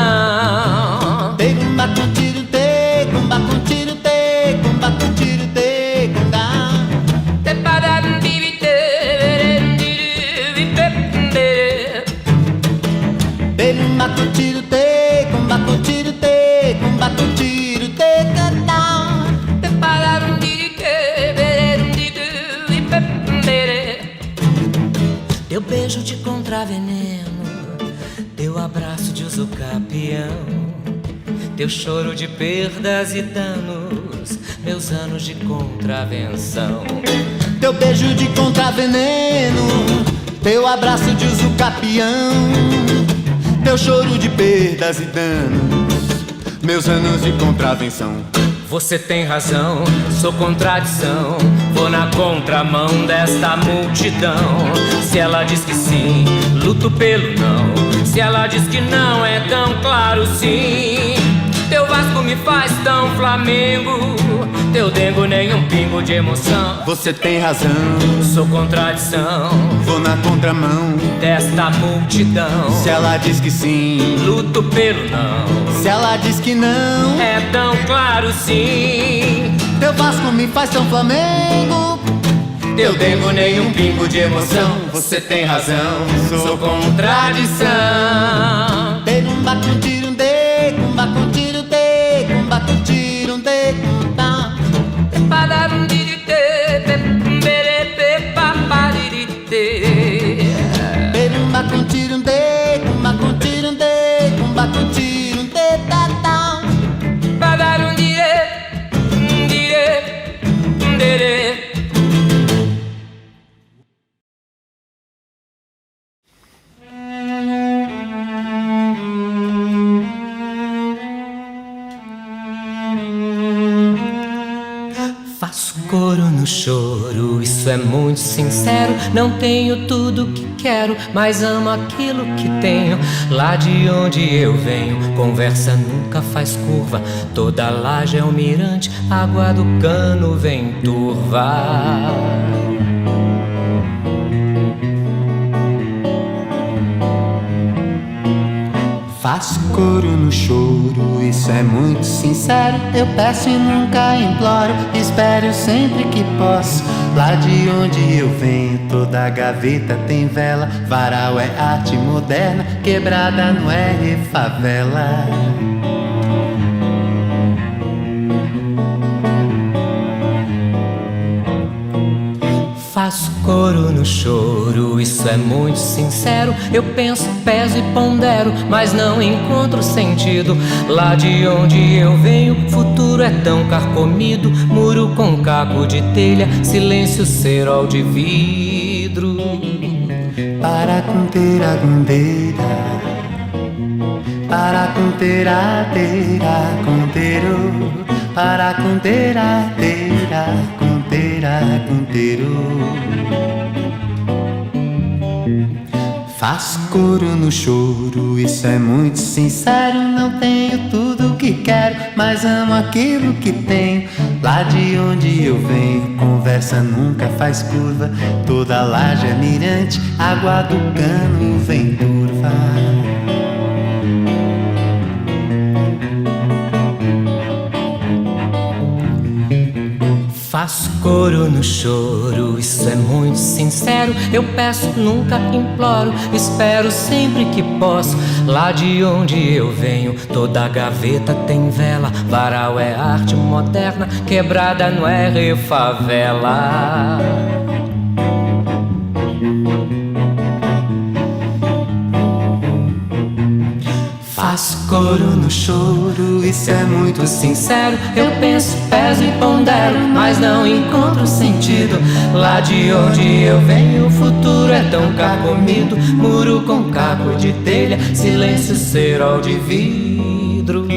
Tegumba com tiro, tegumba com tiro, tegumba com tiro, tegumba. Tegumba com tiro, tegumba com tiro, tegumba com tiro, tegumba. Teu beijo de contraveneno, teu abraço de usucapião, teu choro de perdas e danos, meus anos de contravenção. Teu beijo de contraveneno, teu abraço de usucapião, teu choro de perdas e danos, meus anos de contravenção. Você tem razão, sou contradição, vou na contramão desta multidão. Se ela diz que sim, luto pelo não. Se ela diz que não, é tão claro sim. Teu Vasco me faz tão Flamengo, teu Dengo nem um pingo de emoção. Você tem razão, Sou contradição vou na contramão. desta multidão. Se ela diz que sim, Luto pelo não, se ela diz que não, é tão claro sim. teu Vasco me faz tão Flamengo, Teu Dengo nem um pingo de emoção. Você tem razão, sou contradição. Derumba com tiro de, cumba com tiro de, cumba com tiro de, cumba. Derumba com tiro de, cumba com tiro de, cumba com tiro de, tá, tá. Faço coro no choro, isso é muito sincero. Não tenho tudo o que quero, mas amo aquilo que tenho. Lá de onde eu venho, conversa nunca faz curva. Toda laje é um mirante, água do cano vem turva. Faço coro no choro, isso é muito sincero. Eu peço e nunca imploro, espero sempre que posso. Lá de onde eu venho, toda gaveta tem vela. Varal é arte moderna, quebrada não é favela. Faço coro no choro, isso é muito sincero. Eu penso, peso e pondero, mas não encontro sentido. Lá de onde eu venho, futuro é tão carcomido. Muro com caco de telha, silêncio cerol de vidro. Para conter a gundeira, para conter a teira, conteiro. Para conter a teira, conter a conteiro. Faço coro no choro, isso é muito sincero. Não tenho tudo o que quero, mas amo aquilo que tenho. Lá de onde eu venho, conversa nunca faz curva. Toda laje é mirante, água do cano vem turva. Faço coro no choro, isso é muito sincero. Eu peço, nunca imploro, espero sempre que posso. Lá de onde eu venho, toda gaveta tem vela. Varal é arte moderna, quebrada não é refavela. Faço coro no choro, isso é muito sincero. Eu penso, peso e pondero, mas não encontro sentido. Lá de onde eu venho, o futuro é tão carcomido. Muro com caco de telha, silêncio cerol de vidro.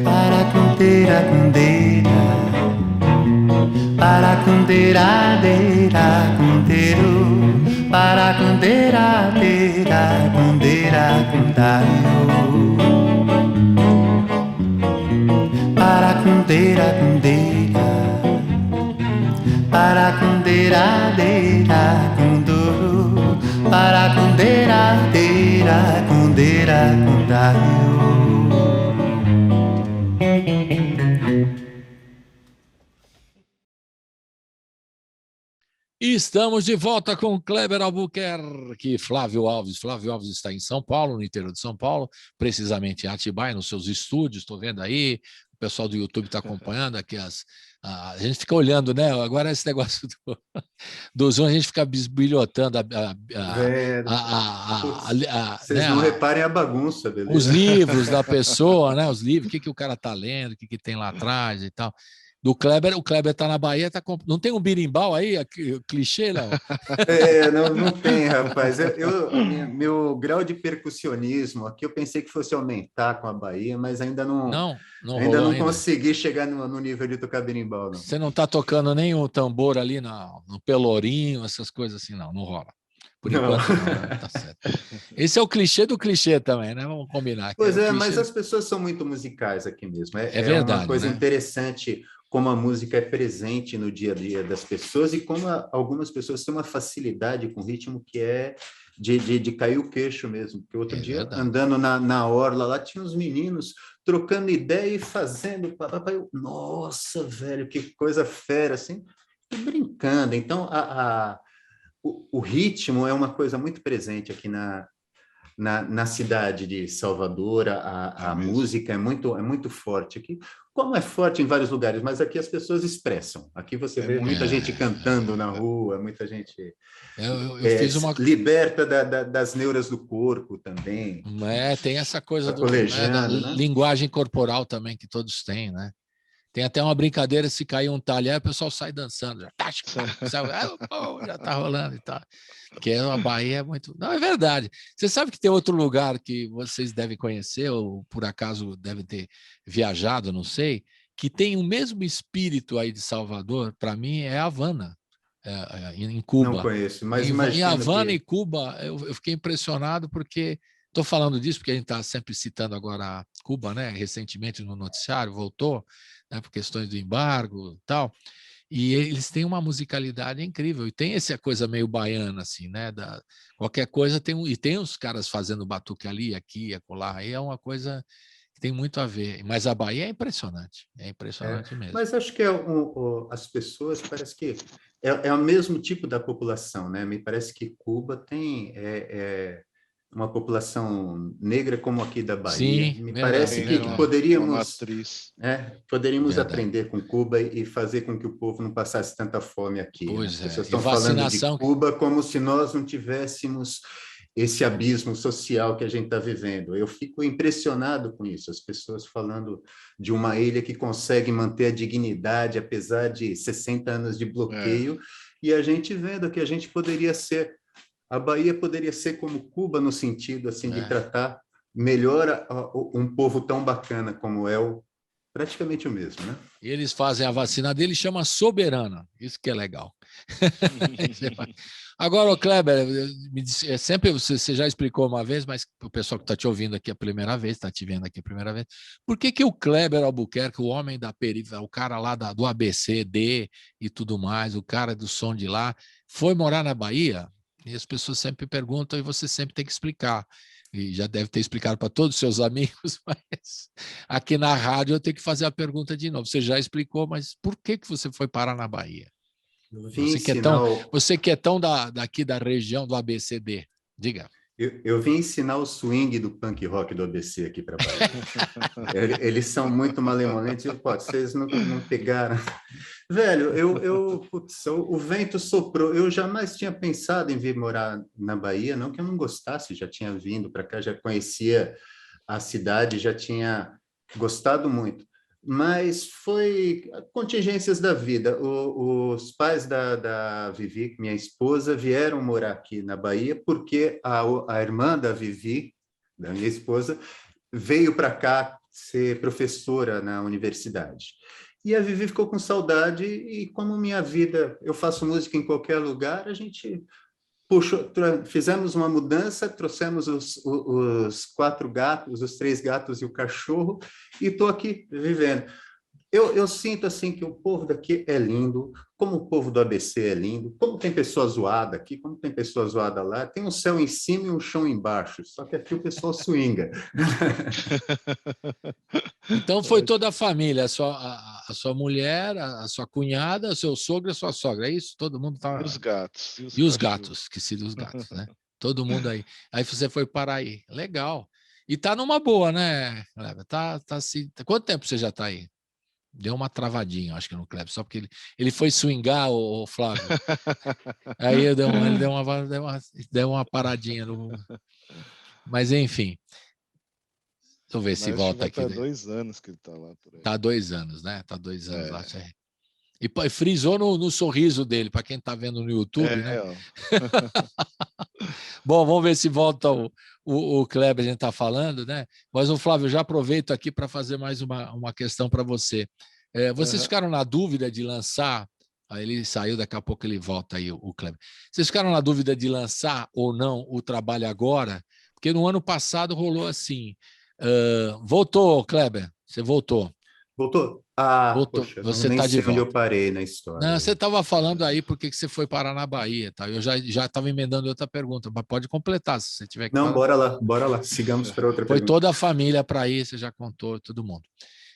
Para conter a gundeira, para conter a deira, conteiro. Para conter a deira, conter a contario. Para conter a gundeira, para conter a deira, condoro. Para conter a deira, conter a contario. E estamos de volta com Kleber Albuquerque, Flávio Alves. Flávio Alves está em São Paulo, no interior de São Paulo, precisamente em Atibaia, nos seus estúdios. Estou vendo aí, o pessoal do YouTube está acompanhando aqui. A gente fica olhando, né? Agora esse negócio do Zoom, a gente fica bisbilhotando vocês né, não reparem a bagunça, beleza? os livros da pessoa, né? Os livros, o que o cara está lendo, o que tem lá atrás e tal. Do Kleber, o Kleber está na Bahia, não tem um birimbau aí, clichê, não? Não tem, rapaz. Meu grau de percussionismo aqui, eu pensei que fosse aumentar com a Bahia, mas ainda não consegui chegar no nível de tocar birimbau, não. Você não está tocando nem o tambor ali no pelourinho, essas coisas assim, não rola. Por enquanto não, né? Tá certo. Esse é o clichê do clichê também, né? Vamos combinar. Pois é, o mas clichê... as pessoas são muito musicais aqui mesmo. É verdade, uma coisa né? interessante como a música é presente no dia a dia das pessoas e como algumas pessoas têm uma facilidade com ritmo que é de cair o queixo mesmo. Porque outro dia, verdade. andando na orla, lá tinha uns meninos trocando ideia e fazendo... Nossa, velho, que coisa fera, assim, e brincando. Então, o ritmo é uma coisa muito presente aqui na cidade de Salvador. A música é muito forte aqui, como é forte em vários lugares, mas aqui as pessoas expressam. Aqui você vê muita gente cantando na rua, muita gente Eu fiz uma... liberta das neuras do corpo também. Tem essa coisa da né? linguagem corporal também, que todos têm, né? Tem até uma brincadeira, se cair um talher, o pessoal sai dançando. Já está rolando e tal. Porque a Bahia é muito... Não, é verdade. Você sabe que tem outro lugar que vocês devem conhecer, ou por acaso devem ter viajado, não sei, que tem o mesmo espírito aí de Salvador, para mim, é Havana, em Cuba. Não conheço, mas em Havana que... e Cuba, eu fiquei impressionado porque... Estou falando disso porque a gente está sempre citando agora Cuba, né? Recentemente no noticiário, voltou, né, por questões do embargo e tal, e eles têm uma musicalidade incrível, e tem essa coisa meio baiana, assim, né, qualquer coisa e tem os caras fazendo batuque ali, aqui, acolá, aí é uma coisa que tem muito a ver, mas a Bahia é impressionante mesmo. Mas acho que as pessoas, parece que é o mesmo tipo da população, né, me parece que Cuba tem... uma população negra como aqui da Bahia. Sim, me verdade, parece que poderíamos aprender com Cuba e fazer com que o povo não passasse tanta fome aqui. Né? As pessoas estão falando de Cuba como se nós não tivéssemos esse abismo social que a gente está vivendo. Eu fico impressionado com isso, as pessoas falando de uma ilha que consegue manter a dignidade apesar de 60 anos de bloqueio, e a gente vendo que a gente poderia ser... A Bahia poderia ser como Cuba no sentido assim de tratar melhor um povo tão bacana como é praticamente o mesmo, né? E eles fazem a vacina dele, chama Soberana, isso que é legal. Agora, o Kleber, sempre você já explicou uma vez, mas o pessoal que está te ouvindo aqui a primeira vez, está te vendo aqui a primeira vez, por que o Kleber Albuquerque, o homem da periferia, o cara lá do ABCD e tudo mais, o cara do som de lá, foi morar na Bahia? E as pessoas sempre perguntam e você sempre tem que explicar. E já deve ter explicado para todos os seus amigos, mas aqui na rádio eu tenho que fazer a pergunta de novo. Você já explicou, mas por que você foi parar na Bahia? Você que é tão daqui da região do ABCD. Diga. Eu vim ensinar o swing do punk rock do ABC aqui para Bahia. Eles são muito malemolentes. Vocês não pegaram. Velho, o vento soprou. Eu jamais tinha pensado em vir morar na Bahia, não que eu não gostasse, já tinha vindo para cá, já conhecia a cidade, já tinha gostado muito. Mas foi contingências da vida. Os pais da Vivi, minha esposa, vieram morar aqui na Bahia porque a irmã da Vivi, da minha esposa, veio para cá ser professora na universidade. E a Vivi ficou com saudade e como minha vida, eu faço música em qualquer lugar, a gente fizemos uma mudança, trouxemos os 4 gatos, os 3 gatos e o cachorro, e estou aqui vivendo. Eu sinto assim que o povo daqui é lindo, como o povo do ABC é lindo, como tem pessoa zoada aqui, como tem pessoa zoada lá, tem um céu em cima e um chão embaixo, só que aqui o pessoal swinga. Então foi toda a família, a sua mulher, a sua cunhada, o seu sogro e a sua sogra, é isso? Todo mundo tá... E os gatos. E os gatos, esqueci dos gatos, né? Todo mundo aí. Aí você foi parar aí. Legal. E tá numa boa, né, Kleber? Quanto tempo você já tá aí? Deu uma travadinha, acho que no Kleber, só porque ele foi swingar, o Flávio. Aí ele deu uma paradinha. Mas, enfim. Deixa eu ver se volta aqui. Tá 2 anos que ele tá lá. Por aí. Tá 2 anos, né? Tá 2 anos lá. E frisou no sorriso dele, para quem está vendo no YouTube, né? Bom, vamos ver se volta o Kleber, a gente está falando, né? Mas o Flávio, já aproveito aqui para fazer mais uma questão para você. Vocês ficaram na dúvida de lançar Aí ele saiu, daqui a pouco ele volta aí, o Kleber. Vocês ficaram na dúvida de lançar ou não o trabalho agora? Porque no ano passado rolou assim. Voltou, Kleber, você voltou. Voltou? Ah, Voltou. poxa, Você nem está de sei onde eu volta. parei na Não, história. você estava falando aí porque que você foi parar na Bahia, tá? Eu já estava emendando outra pergunta, mas pode completar se você tiver que Não, falar. bora lá, sigamos para outra Foi pergunta. toda a família para aí, você já contou, todo mundo.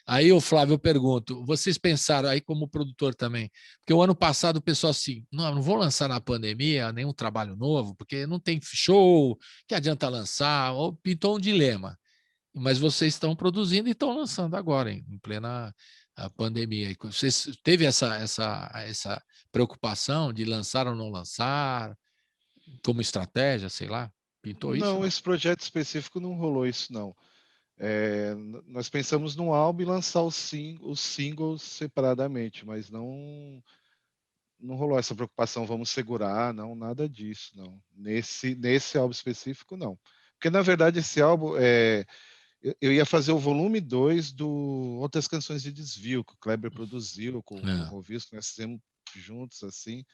Aí, o Flávio, eu pergunto, vocês pensaram aí como produtor também, porque o ano passado o pessoal assim, não vou lançar na pandemia nenhum trabalho novo, porque não tem show, que adianta lançar, ou pintou um dilema. Mas vocês estão produzindo e estão lançando agora, em plena pandemia. Vocês teve essa preocupação de lançar ou não lançar, como estratégia, sei lá? Pintou isso? Não, esse projeto específico não rolou isso, não. Nós pensamos no álbum e lançar os singles separadamente, mas não rolou essa preocupação, vamos segurar, não, nada disso, não. Nesse álbum específico, não. Porque, na verdade, esse álbum, eu ia fazer o volume 2 do Outras Canções de Desvio, que o Kleber produziu com o Rovisco, nós fizemos juntos, assim,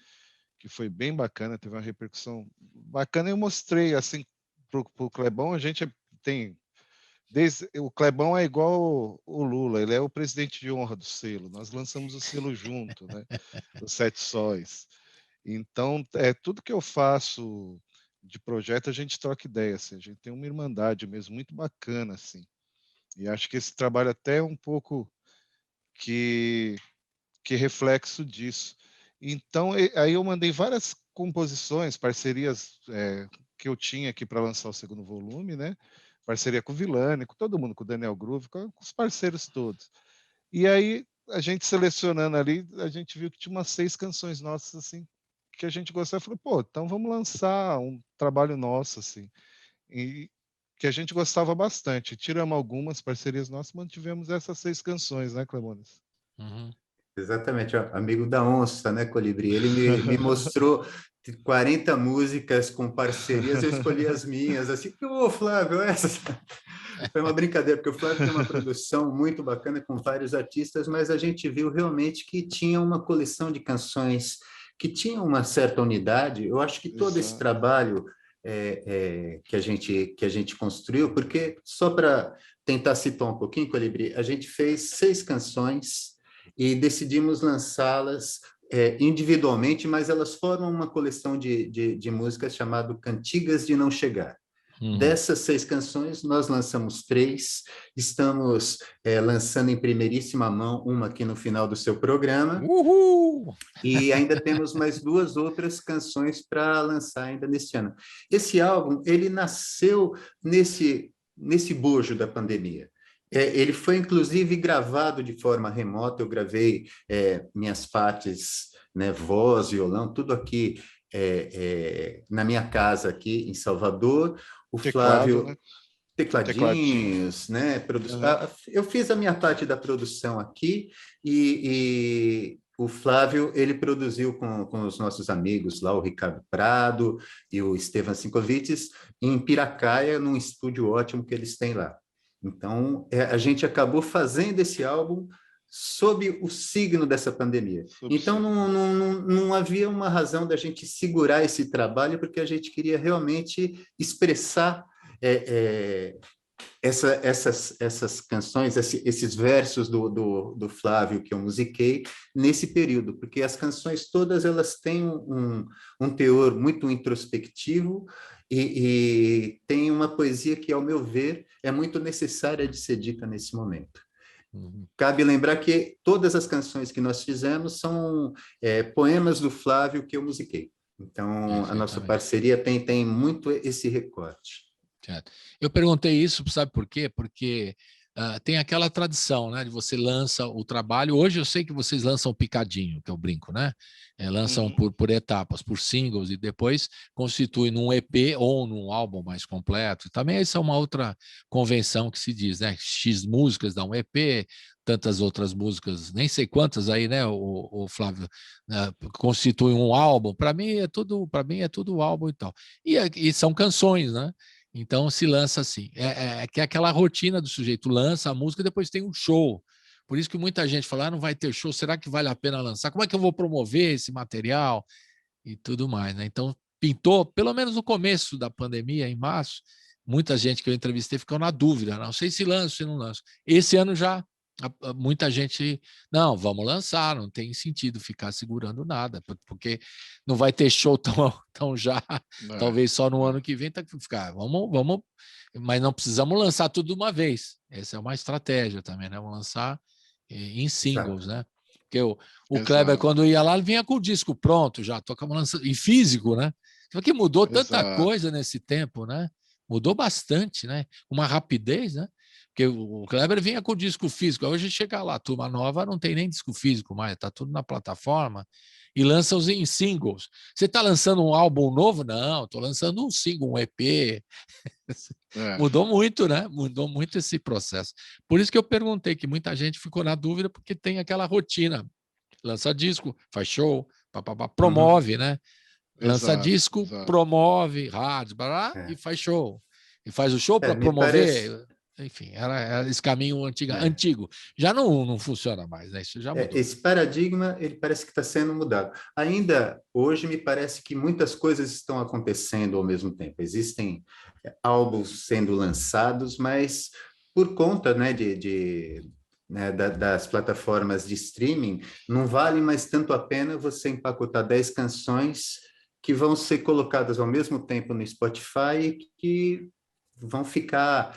que foi bem bacana, teve uma repercussão bacana. Eu mostrei, assim, pro Clebão, a gente tem... o Clebão é igual o Lula, ele é o presidente de honra do selo. Nós lançamos o selo junto, né? Os Sete Sóis. Então, tudo que eu faço de projeto, a gente troca ideia, assim, a gente tem uma irmandade mesmo, muito bacana, assim. E acho que esse trabalho até é um pouco que reflexo disso. Então, aí eu mandei várias composições, parcerias que eu tinha aqui para lançar o segundo volume, né? Parceria com o Vilani, com todo mundo, com o Daniel Groove, com os parceiros todos. E aí, a gente selecionando ali, a gente viu que tinha umas 6 canções nossas, assim, que a gente gostava. Falou, pô, então vamos lançar um trabalho nosso, assim. E que a gente gostava bastante. Tiramos algumas parcerias nossas, mantivemos essas 6 canções, né, Clemones? Uhum. Exatamente, ó, amigo da onça, né, Colibri? Ele me mostrou 40 músicas com parcerias, eu escolhi as minhas, assim, ô, Flávio, essas... Foi uma brincadeira, porque o Flávio tem uma produção muito bacana com vários artistas, mas a gente viu realmente que tinha uma coleção de canções que tinha uma certa unidade. Eu acho que todo esse trabalho que a gente construiu, porque só para tentar citar um pouquinho, Colibri, a gente fez 6 canções e decidimos lançá-las individualmente, mas elas formam uma coleção de músicas chamada Cantigas de Não Chegar. Dessas 6 canções, nós lançamos 3, estamos lançando em primeiríssima mão uma aqui no final do seu programa. Uhul! E ainda temos mais 2 outras canções para lançar ainda neste ano. Esse álbum, ele nasceu nesse bojo da pandemia. Ele foi, inclusive, gravado de forma remota. Eu gravei minhas partes, né, voz, violão, tudo aqui na minha casa aqui em Salvador. O Flávio, né? Tecladinhos, né? Eu fiz a minha parte da produção aqui e o Flávio, ele produziu com os nossos amigos lá, o Ricardo Prado e o Estevan Sinkovics, em Piracaia, num estúdio ótimo que eles têm lá. Então, a gente acabou fazendo esse álbum sob o signo dessa pandemia. Então, não havia uma razão da gente segurar esse trabalho, porque a gente queria realmente expressar essas canções, esses versos do Flávio que eu musiquei nesse período, porque as canções todas elas têm um teor muito introspectivo e tem uma poesia que, ao meu ver, é muito necessária de ser dita nesse momento. Cabe lembrar que todas as canções que nós fizemos são poemas do Flávio que eu musiquei. Então, a nossa parceria tem muito esse recorte. Eu perguntei isso, sabe por quê? Porque tem aquela tradição, né, de você lança o trabalho. Hoje eu sei que vocês lançam picadinho, que eu brinco, né? Lançam por etapas, por singles, e depois constituem num EP ou num álbum mais completo. Também essa é uma outra convenção que se diz, né? X músicas dá um EP, tantas outras músicas, nem sei quantas aí, né, o Flávio, constituem um álbum. Para mim é tudo álbum e tal. E são canções, né? Então se lança assim, que é aquela rotina do sujeito, lança a música e depois tem um show, Por isso que muita gente fala, não vai ter show, será que vale a pena lançar? Como é que eu vou promover esse material? E tudo mais, né? Então, pintou, pelo menos no começo da pandemia, em março, muita gente que eu entrevistei ficou na dúvida, não sei se lanço, se não lanço. Esse ano já, muita gente, não, vamos lançar, não tem sentido ficar segurando nada, porque não vai ter show tão já, talvez só no ano que vem, tá que ficar, vamos, mas não precisamos lançar tudo de uma vez. Essa é uma estratégia também, né? Vamos lançar em singles, né? Porque o Kleber, quando ia lá, ele vinha com o disco pronto já, tocava lançando, e físico, né? Só que mudou tanta coisa nesse tempo, né? Mudou bastante, né? Uma rapidez, né? Porque o Kleber vinha com o disco físico, hoje chega lá, turma nova não tem nem disco físico mais, tá tudo na plataforma e lança os em singles. Você está lançando um álbum novo? Não, estou lançando um single, um EP. Mudou muito, né? Mudou muito esse processo. Por isso que eu perguntei, que muita gente ficou na dúvida, porque tem aquela rotina. Lança disco, faz show, promove, né? Lança disco, promove, rádio, e faz show. E faz o show para promover. Enfim, era esse caminho antigo. Já não funciona mais, né? Isso já mudou. Esse paradigma, ele parece que está sendo mudado. Ainda hoje, me parece que muitas coisas estão acontecendo ao mesmo tempo. Existem álbuns sendo lançados, mas por conta, né, das plataformas de streaming, não vale mais tanto a pena você empacotar 10 canções que vão ser colocadas ao mesmo tempo no Spotify e que vão ficar,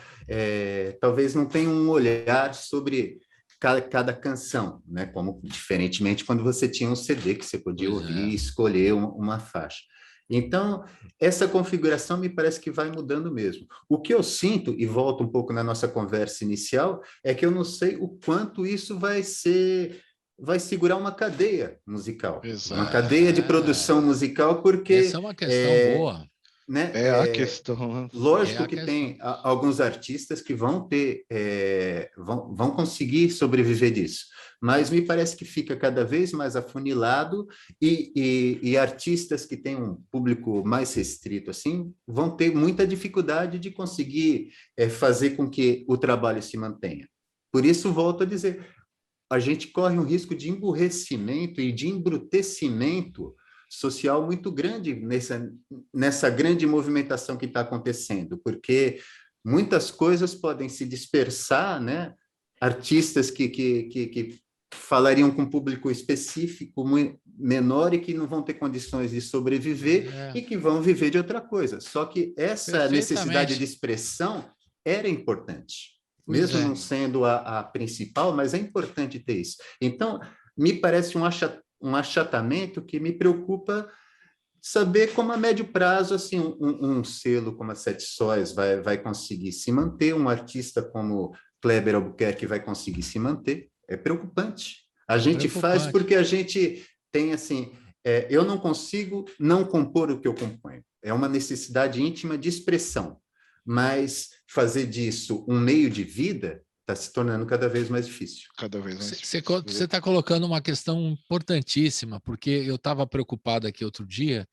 talvez não tenham um olhar sobre cada canção, né? Como diferentemente quando você tinha um CD que você podia ouvir e escolher uma faixa. Então, essa configuração me parece que vai mudando mesmo. O que eu sinto, e volto um pouco na nossa conversa inicial, é que eu não sei o quanto isso vai segurar uma cadeia musical, uma cadeia de produção musical, porque... Essa é uma questão boa. Né? A questão. Lógico que tem alguns artistas que vão vão conseguir sobreviver disso, mas me parece que fica cada vez mais afunilado e artistas que têm um público mais restrito assim vão ter muita dificuldade de conseguir fazer com que o trabalho se mantenha. Por isso, volto a dizer, a gente corre um risco de emburrecimento e de embrutecimento social muito grande nessa grande movimentação que está acontecendo, porque muitas coisas podem se dispersar, né? Artistas que falariam com um público específico menor e que não vão ter condições de sobreviver e que vão viver de outra coisa. Só que essa necessidade de expressão era importante, mesmo não sendo a principal, mas é importante ter isso. Então, me parece um achatamento que me preocupa saber como a médio prazo assim um selo como a Sete Sóis vai conseguir se manter, um artista como Kleber Albuquerque vai conseguir se manter. É preocupante. A gente faz porque a gente tem assim, eu não consigo não compor o que eu componho. É uma necessidade íntima de expressão, mas fazer disso um meio de vida está se tornando cada vez mais difícil. Cada vez mais difícil. Você está colocando uma questão importantíssima, porque eu estava preocupado aqui outro dia,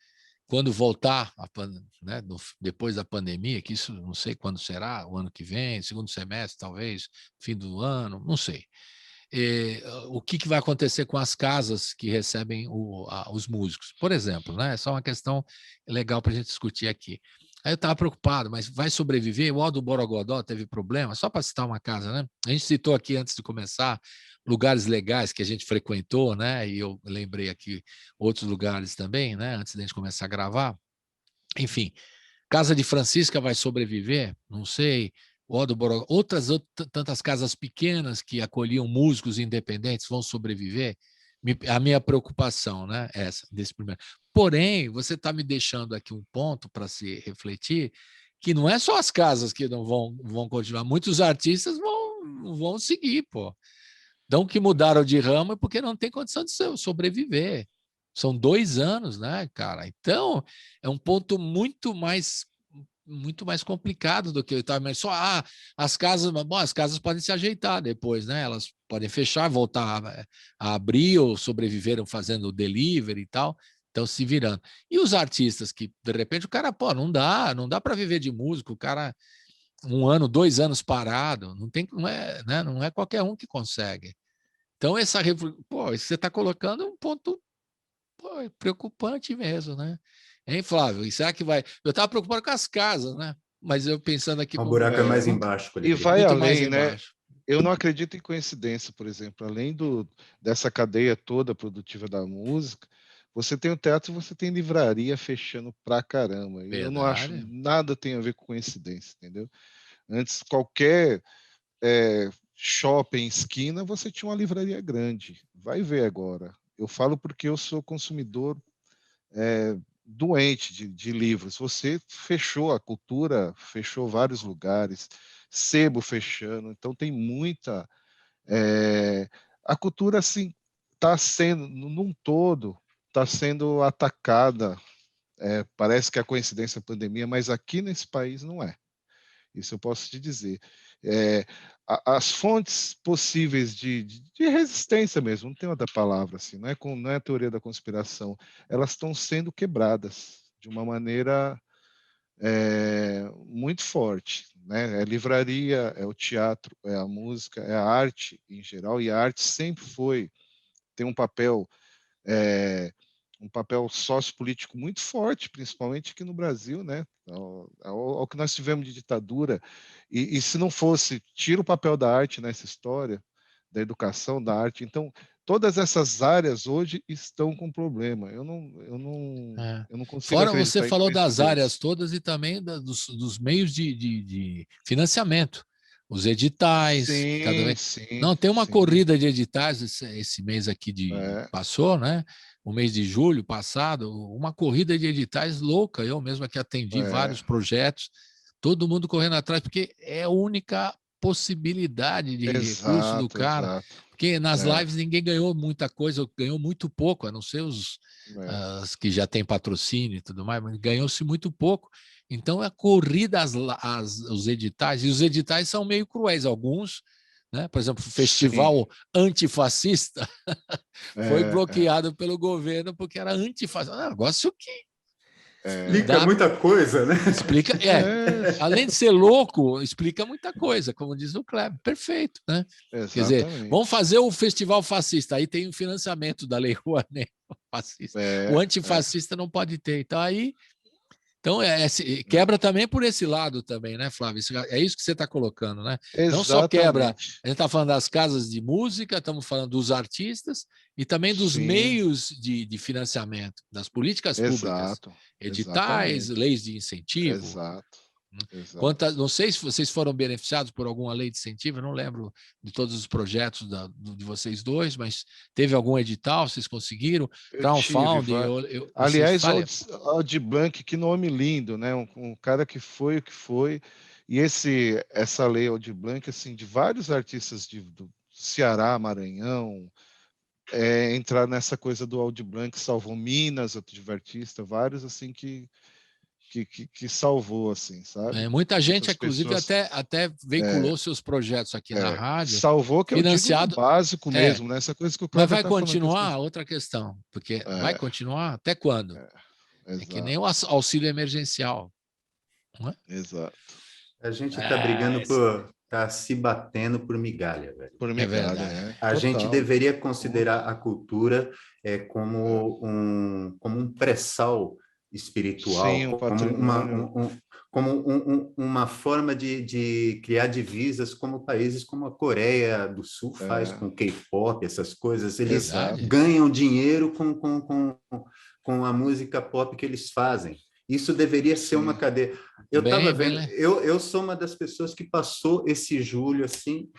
quando voltar, né, depois da pandemia, que isso não sei quando será, o ano que vem, segundo semestre, talvez, fim do ano, não sei. O que vai acontecer com as casas que recebem os músicos? Por exemplo, né? É só uma questão legal para a gente discutir aqui. Aí eu estava preocupado, mas vai sobreviver? O Aldo Borogodó teve problema, só para citar uma casa, né? A gente citou aqui, antes de começar, lugares legais que a gente frequentou, né? E eu lembrei aqui outros lugares também, né? Antes da gente começar a gravar. Enfim, Casa de Francisca vai sobreviver? Não sei. O Aldo Borogodó, outras tantas casas pequenas que acolhiam músicos independentes vão sobreviver? A minha preocupação, né? Essa, desse primeiro. Porém, você está me deixando aqui um ponto para se refletir, que não é só as casas que não vão continuar, muitos artistas vão seguir, pô. Então, que mudaram de ramo é porque não tem condição de sobreviver. São 2 anos, né, cara? Então, é um ponto muito mais complicado do que eu estava. Mas só as casas podem se ajeitar depois, né? Elas podem fechar, voltar a abrir, ou sobreviveram fazendo delivery e tal. Estão se virando. E os artistas que, de repente, o cara, não dá para viver de música, o cara 1 ano, 2 anos parado, não é qualquer um que consegue. Então, isso que você está colocando é um ponto preocupante mesmo, né? Hein, Flávio? E será que vai... Eu estava preocupado com as casas, né? Mas eu pensando aqui... O buraco é mais embaixo, E Colibri. vai muito mais além, né? embaixo. Eu não acredito em coincidência, por exemplo. Além dessa cadeia toda produtiva da música, você tem o teatro e você tem livraria fechando pra caramba. E eu não acho Verdade. nada tem a ver com coincidência, entendeu? Antes, qualquer shopping, esquina, você tinha uma livraria grande. Vai ver agora. Eu falo porque eu sou consumidor doente de livros. Você fechou a cultura, fechou vários lugares, sebo fechando, então tem muita... a cultura, assim, está sendo, num todo, está sendo atacada. Parece que é coincidência a pandemia, mas aqui nesse país não é. Isso eu posso te dizer. As fontes possíveis de resistência mesmo, não tem outra palavra assim, não é a teoria da conspiração, elas estão sendo quebradas de uma maneira muito forte, né? É livraria, é o teatro, é a música, é a arte em geral, e a arte sempre tem um papel sociopolítico muito forte, principalmente aqui no Brasil, né? Ao que nós tivemos de ditadura, e se não fosse, tira o papel da arte nessa história, da educação, da arte, então todas essas áreas hoje estão com problema. Eu não consigo Fora, você acreditar em falou das coincidência. áreas todas e também dos meios de financiamento, os editais, cada Sim, vez. sim, Não, tem uma sim. corrida de editais esse mês aqui passou, né? O mês de julho passado, uma corrida de editais louca. Eu mesmo aqui atendi vários projetos, todo mundo correndo atrás, porque é a única possibilidade de recurso do Exato, cara. exato. Porque nas lives ninguém ganhou muita coisa, ganhou muito pouco, a não ser os que já têm patrocínio e tudo mais, mas ganhou-se muito pouco. Então, a corrida os editais, e os editais são meio cruéis, alguns, né? Por exemplo, o Festival Antifascista foi bloqueado pelo governo porque era antifascista. Um negócio que Explica muita coisa, né? explica, além de ser louco, explica muita coisa, como diz o Kleber, perfeito, né? Exatamente. Quer dizer, vamos fazer o festival fascista, aí tem o financiamento da Lei Rouanet, fascista. O antifascista não pode ter, então quebra também por esse lado também, né, Flávio? É isso que você está colocando, né? Exatamente. Não só quebra, a gente está falando das casas de música, estamos falando dos artistas e também dos meios de financiamento, das políticas públicas, editais, leis de incentivo. Exato. Não sei se vocês foram beneficiados por alguma lei de incentivo, eu não lembro de todos os projetos de vocês dois, mas teve algum edital, vocês conseguiram? Crowdfunding? Aliás, o Aldir Blanc, que nome lindo, né? Um cara que foi o que foi, e essa lei Aldir Blanc, assim, de vários artistas do Ceará, Maranhão, entrar nessa coisa do Aldir Blanc, salvou Minas, outro artista, vários assim que salvou, assim, sabe? Muita gente, inclusive, até veiculou seus projetos aqui na rádio. Salvou, que financiado, eu digo básico mesmo, né? Essa coisa que o Mas vai continuar? Outra questão, porque vai continuar até quando? É que nem o auxílio emergencial. Não é? Exato. A gente está brigando está se batendo por migalha, velho. Por migalha, A gente deveria considerar a cultura como um pré-sal espiritual, sim, como uma forma de criar divisas, como países como a Coreia do Sul faz com K-pop, essas coisas. Eles ganham dinheiro com a música pop que eles fazem. Isso deveria ser uma cadeia. Eu estava vendo, eu sou uma das pessoas que passou esse julho assim,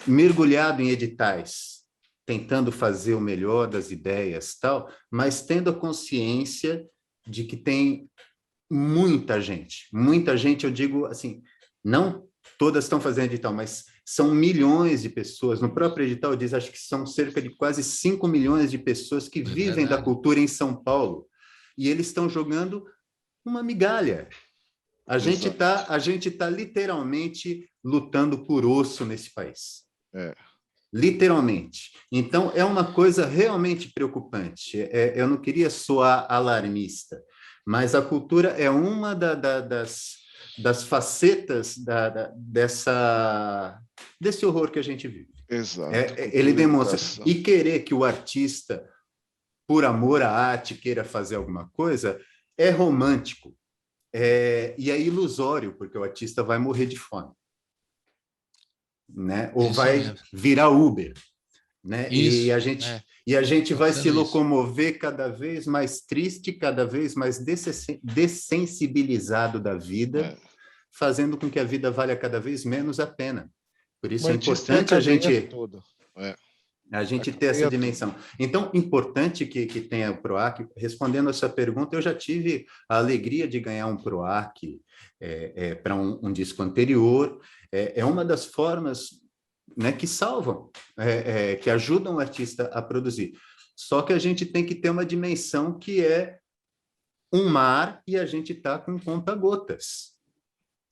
mergulhado em editais, tentando fazer o melhor das ideias, tal, mas tendo a consciência de que tem muita gente, eu digo assim, não todas estão fazendo edital, mas são milhões de pessoas. No próprio edital diz, acho que são cerca de quase 5 milhões de pessoas que vivem da cultura em São Paulo, e eles estão jogando uma migalha. A gente tá literalmente lutando por osso nesse país. Literalmente. Então, é uma coisa realmente preocupante. Eu não queria soar alarmista, mas a cultura é uma das facetas desse horror que a gente vive. Exato. Ele demonstra. Educação. E querer que o artista, por amor à arte, queira fazer alguma coisa, é romântico. E é ilusório, porque o artista vai morrer de fome, né? Ou vai virar Uber, né? E a gente vai se locomover cada vez mais triste, cada vez mais dessensibilizado da vida, fazendo com que a vida valha cada vez menos a pena. Por isso é importante a gente ter essa dimensão. Então, importante que tenha o PROAC. Respondendo a sua pergunta, eu já tive a alegria de ganhar um PROAC para um disco anterior. É uma das formas, né, que salvam, que ajudam o artista a produzir. Só que a gente tem que ter uma dimensão que é um mar e a gente está com conta-gotas.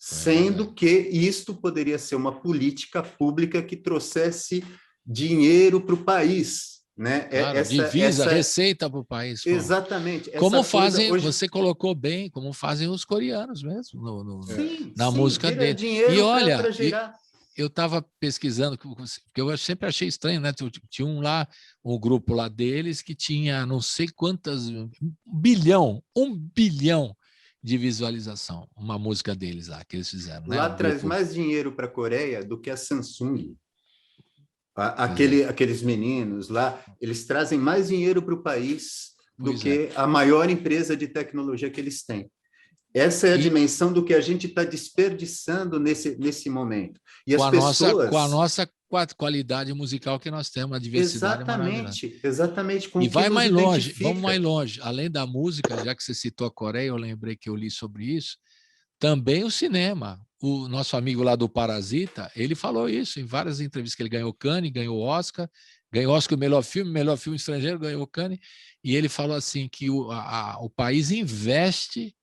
Sendo que isto poderia ser uma política pública que trouxesse dinheiro para o país, né? Claro, divisa, receita para o país. Exatamente. Como fazem, hoje... você colocou bem, como fazem os coreanos mesmo, na música dele. E olha, eu estava pesquisando, porque eu sempre achei estranho, né? Tinha um grupo lá deles que tinha não sei quantas, 1 bilhão de visualização, uma música deles lá, que eles fizeram. Lá né? traz mais dinheiro para a Coreia do que a Samsung. Aqueles meninos lá, eles trazem mais dinheiro para o país do que a maior empresa de tecnologia que eles têm. Essa é a dimensão do que a gente está desperdiçando nesse momento. E as pessoas... Com a nossa qualidade musical que nós temos, a diversidade maravilhosa. Exatamente. E vai mais longe, vamos mais longe. Além da música, já que você citou a Coreia, eu lembrei que eu li sobre isso, também o cinema. O nosso amigo lá do Parasita, ele falou isso em várias entrevistas, que ele ganhou Cannes, ganhou Oscar o melhor filme estrangeiro, ganhou Cannes, e ele falou assim que o país investe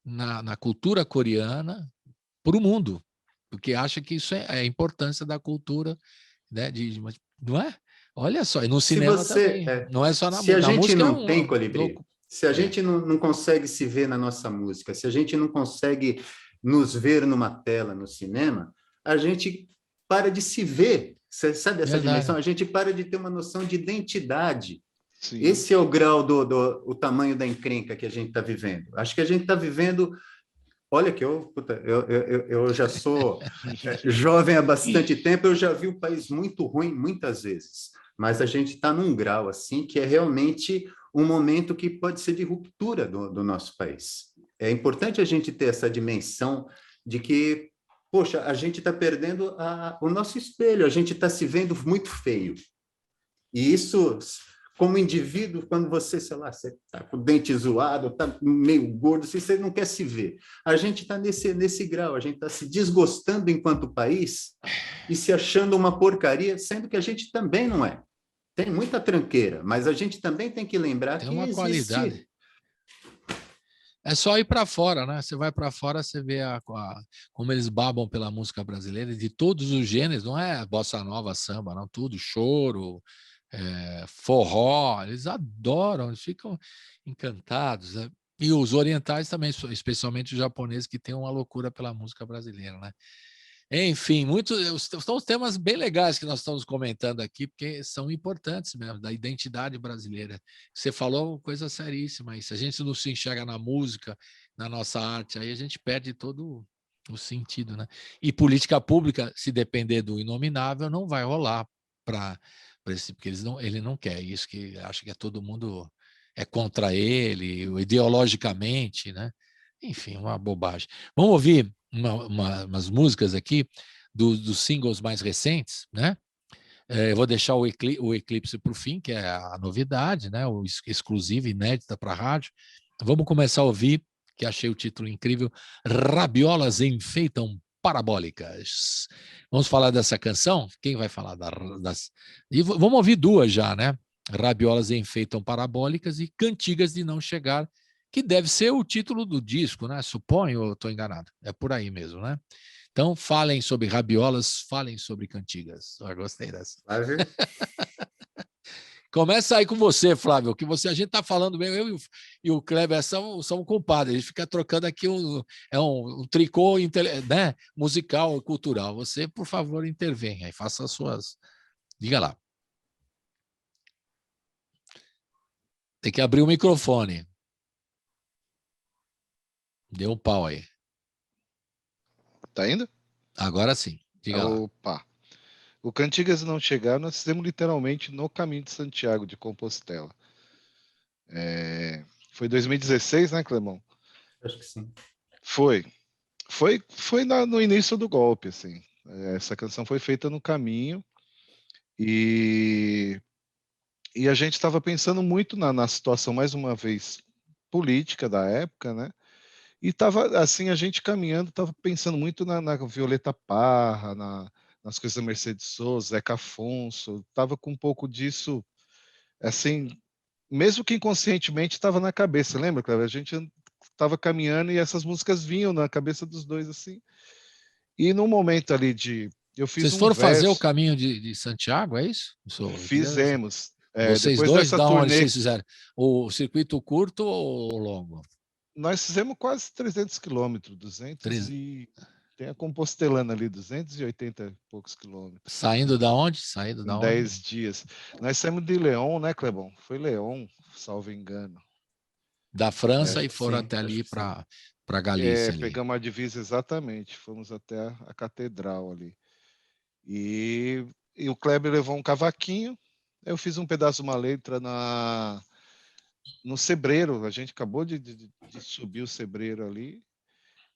na cultura coreana para o mundo, porque acha que isso é a importância da cultura, né? Não é? Olha só, e no cinema também, não é só na música. Se a gente não tem, Colibri, se a gente não consegue se ver na nossa música, se a gente não consegue nos ver numa tela no cinema, a gente para de se ver. Você sabe essa dimensão? A gente para de ter uma noção de identidade. Sim. Esse é o grau o tamanho da encrenca que a gente está vivendo. Acho que a gente está vivendo... Olha que eu já sou jovem há bastante tempo, eu já vi o país muito ruim muitas vezes, mas a gente está num grau assim que é realmente um momento que pode ser de ruptura do nosso país. É importante a gente ter essa dimensão de que, poxa, a gente está perdendo o nosso espelho, a gente está se vendo muito feio. E isso, como indivíduo, quando você, sei lá, você está com o dente zoado, está meio gordo, você não quer se ver. A gente está nesse grau, a gente está se desgostando enquanto país e se achando uma porcaria, sendo que a gente também não é. Tem muita tranqueira, mas a gente também tem que lembrar que uma qualidade. É só ir para fora, né? Você vai para fora, você vê como eles babam pela música brasileira, de todos os gêneros, não é bossa nova, samba, não, tudo, choro, forró, eles adoram, eles ficam encantados, né? E os orientais também, especialmente os japoneses, que têm uma loucura pela música brasileira, né? Enfim, são os temas bem legais que nós estamos comentando aqui, porque são importantes mesmo, da identidade brasileira. Você falou coisa seríssima, e se a gente não se enxerga na música, na nossa arte, aí a gente perde todo o sentido, né? E política pública, se depender do inominável, não vai rolar para esse, porque ele não quer isso, que acha que todo mundo é contra ele, ideologicamente, né? Enfim, uma bobagem. Vamos ouvir umas músicas aqui dos singles mais recentes, né? Eu vou deixar o Eclipse para o fim, que é a novidade, né? O exclusivo, inédita para a rádio. Vamos começar a ouvir, que achei o título incrível, Rabiolas Enfeitam Parabólicas. Vamos falar dessa canção? Quem vai falar das... E vamos ouvir duas já, né? Rabiolas Enfeitam Parabólicas e Cantigas de Não Chegar, que deve ser o título do disco, né? Suponho, ou estou enganado? É por aí mesmo, né? Então, falem sobre rabiolas, falem sobre cantigas. Eu gostei dessa. Começa aí com você, Flávio, que a gente está falando bem, eu e o Kleber somos compadres, a gente fica trocando aqui um tricô, né? Musical, cultural. Você, por favor, intervenha e faça as Diga lá. Tem que abrir o microfone. Deu um pau aí. Tá indo? Agora sim. Diga lá. Opa! O Cantigas de Não Chegar, nós fizemos literalmente no caminho de Santiago de Compostela. Foi 2016, né, Clemão? Acho que sim. Foi no início do golpe, assim. Essa canção foi feita no caminho e a gente estava pensando muito na situação, mais uma vez, política da época, né? E estava, assim, a gente caminhando, estava pensando muito na Violeta Parra, nas coisas da Mercedes Sosa, Zeca Afonso, estava com um pouco disso, assim, mesmo que inconscientemente estava na cabeça, lembra, Cleber? A gente estava caminhando e essas músicas vinham na cabeça dos dois, assim. E no momento ali eu fiz Vocês um foram fazer o verso, caminho de Santiago, é isso? fizemos. Vocês Depois dois, dessa da onde turnê, vocês fizeram? O circuito curto ou longo? nós fizemos quase 300 quilômetros, 200 e... Tem a Compostelana ali, 280 e poucos quilômetros. Saindo da onde? Saindo da Em onde? 10 dias. Nós saímos de León, né, Clebão? Foi León, salvo engano. Da França e que foram sim, até ali acho que sim. para Galícia ali. Pegamos a divisa exatamente, fomos até a catedral ali. E o Kleber levou um cavaquinho, eu fiz um pedaço de uma letra no Sebreiro, a gente acabou de subir o Sebreiro ali.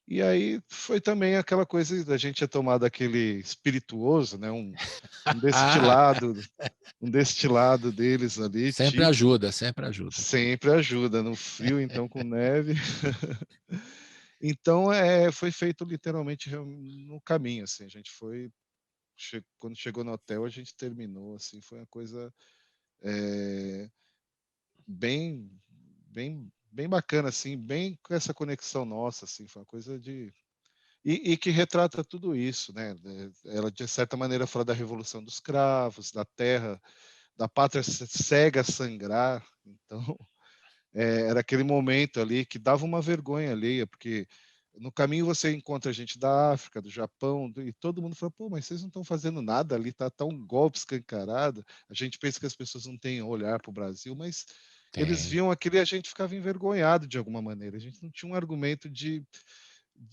E aí foi também aquela coisa da gente ter tomado aquele espirituoso, né? Um destilado deles ali. Sempre ajuda, sempre ajuda. Sempre ajuda, no frio, então, com neve. Então, foi feito literalmente no caminho, assim, a gente foi, quando chegou no hotel, a gente terminou, assim, foi uma coisa bem, bem, bem bacana, assim, bem com essa conexão nossa, assim, foi uma coisa de... E que retrata tudo isso, né? Ela, de certa maneira, fala da revolução dos cravos, da terra, da pátria cega a sangrar. Então, era aquele momento ali que dava uma vergonha alheia, porque no caminho você encontra gente da África, do Japão, e todo mundo fala, pô, mas vocês não estão fazendo nada ali, tá um golpe escancarado. A gente pensa que as pessoas não têm olhar para o Brasil, mas eles viam aquilo e a gente ficava envergonhado de alguma maneira. A gente não tinha um argumento de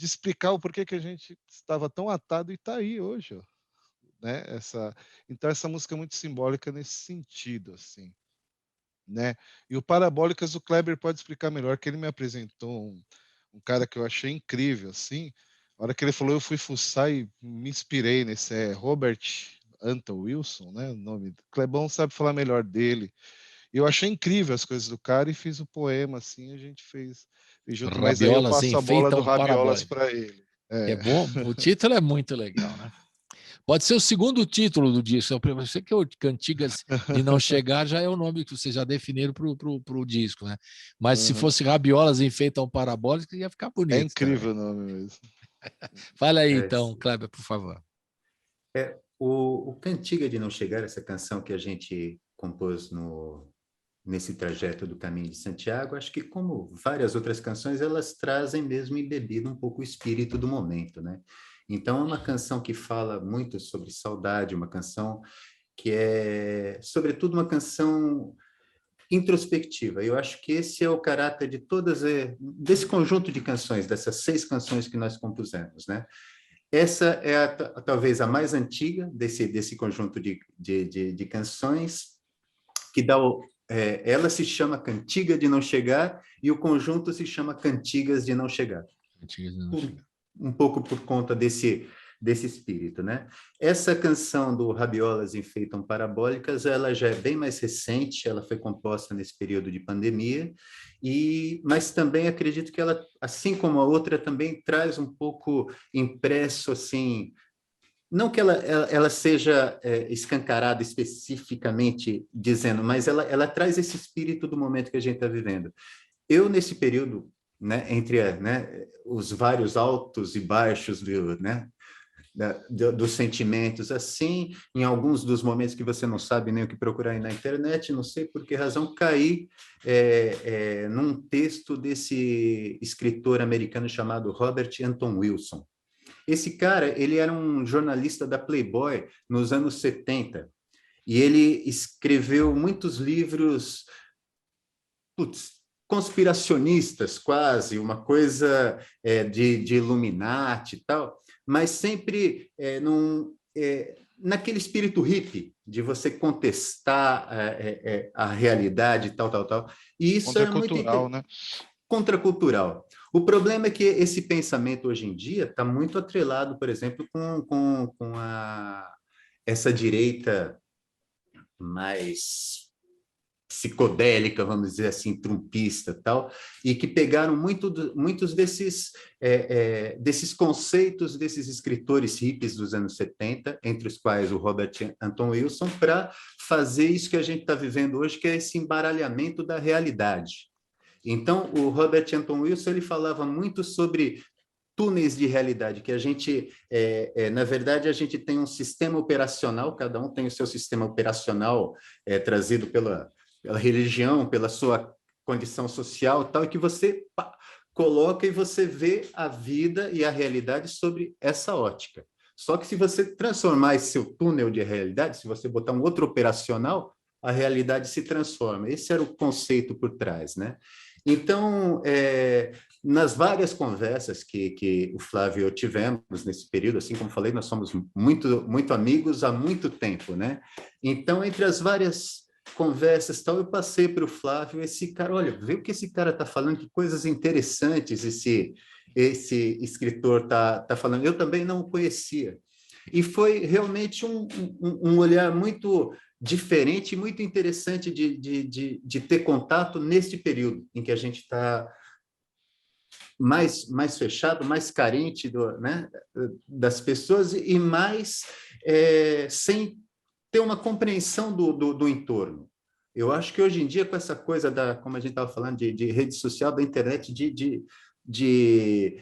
explicar o porquê que a gente estava tão atado e está aí hoje, ó, né? Então essa música é muito simbólica nesse sentido, assim, né? E o Parabólicas, o Kleber pode explicar melhor, que ele me apresentou um cara que eu achei incrível, assim. A hora que ele falou, eu fui fuçar e me inspirei nesse, Robert Anton Wilson, né? O nome. Clebão sabe falar melhor dele. E eu achei incrível as coisas do cara e fiz o poema, assim, a gente fez junto, mas aí eu passo a bola do Rabiolas para ele. É bom, o título é muito legal, né? Pode ser o segundo título do disco. Eu sei que o Cantigas de Não Chegar já é o nome que vocês já definiram para o disco, né? Mas se fosse Rabiolas Enfeitam Parabólicas, ia ficar bonito. É incrível o nome mesmo. Fala aí, então, Kleber, por favor. O Cantiga de Não Chegar, essa canção que a gente compôs nesse trajeto do Caminho de Santiago, acho que, como várias outras canções, elas trazem mesmo embebido um pouco o espírito do momento, né? Então, é uma canção que fala muito sobre saudade, uma canção que é, sobretudo, uma canção introspectiva. Eu acho que esse é o caráter de desse conjunto de canções, dessas 6 canções que nós compusemos, né? Essa é talvez a mais antiga desse conjunto de canções, que dá ela se chama Cantiga de Não Chegar e o conjunto se chama Cantigas de Não Chegar. Cantigas de Não Chegar. Um pouco por conta desse espírito, né? Essa canção do Rabiolas Enfeitam Parabólicas, ela já é bem mais recente, ela foi composta nesse período de pandemia, mas também acredito que ela, assim como a outra, também traz um pouco impresso, assim, não que ela seja escancarada especificamente dizendo, mas ela traz esse espírito do momento que a gente está vivendo. Eu, nesse período, né, entre os vários altos e baixos dos sentimentos, assim, em alguns dos momentos que você não sabe nem o que procurar aí na internet, não sei por que razão, caí num texto desse escritor americano chamado Robert Anton Wilson. Esse cara, ele era um jornalista da Playboy nos anos 70, E ele escreveu muitos livros conspiracionistas, quase, uma coisa de Illuminati e tal, mas sempre naquele espírito hippie, de você contestar a realidade, tal. E isso é muito né? Contracultural. O problema é que esse pensamento hoje em dia está muito atrelado, por exemplo, com essa direita mais psicodélica, vamos dizer assim, trumpista, tal, e que pegaram muitos desses conceitos desses escritores hippies dos anos 70, entre os quais o Robert Anton Wilson, para fazer isso que a gente está vivendo hoje, que é esse embaralhamento da realidade. Então, o Robert Anton Wilson ele falava muito sobre túneis de realidade, que a gente, na verdade, a gente tem um sistema operacional, cada um tem o seu sistema operacional trazido pela religião, pela sua condição social, tal, e que você coloca e você vê a vida e a realidade sobre essa ótica. Só que se você transformar esse seu túnel de realidade, se você botar um outro operacional, a realidade se transforma. Esse era o conceito por trás, né? Então, nas várias conversas que o Flávio e eu tivemos nesse período, assim como falei, nós somos muito amigos há muito tempo, né? Então, entre as várias conversas, tal, eu passei para o Flávio esse cara, olha, vê o que esse cara está falando, que coisas interessantes esse escritor está falando. Eu também não o conhecia. E foi realmente um olhar muito diferente, muito interessante de ter contato neste período em que a gente está mais fechado, mais carente das pessoas e mais sem ter uma compreensão do entorno. Eu acho que hoje em dia, com essa coisa como a gente estava falando, de rede social, da internet, de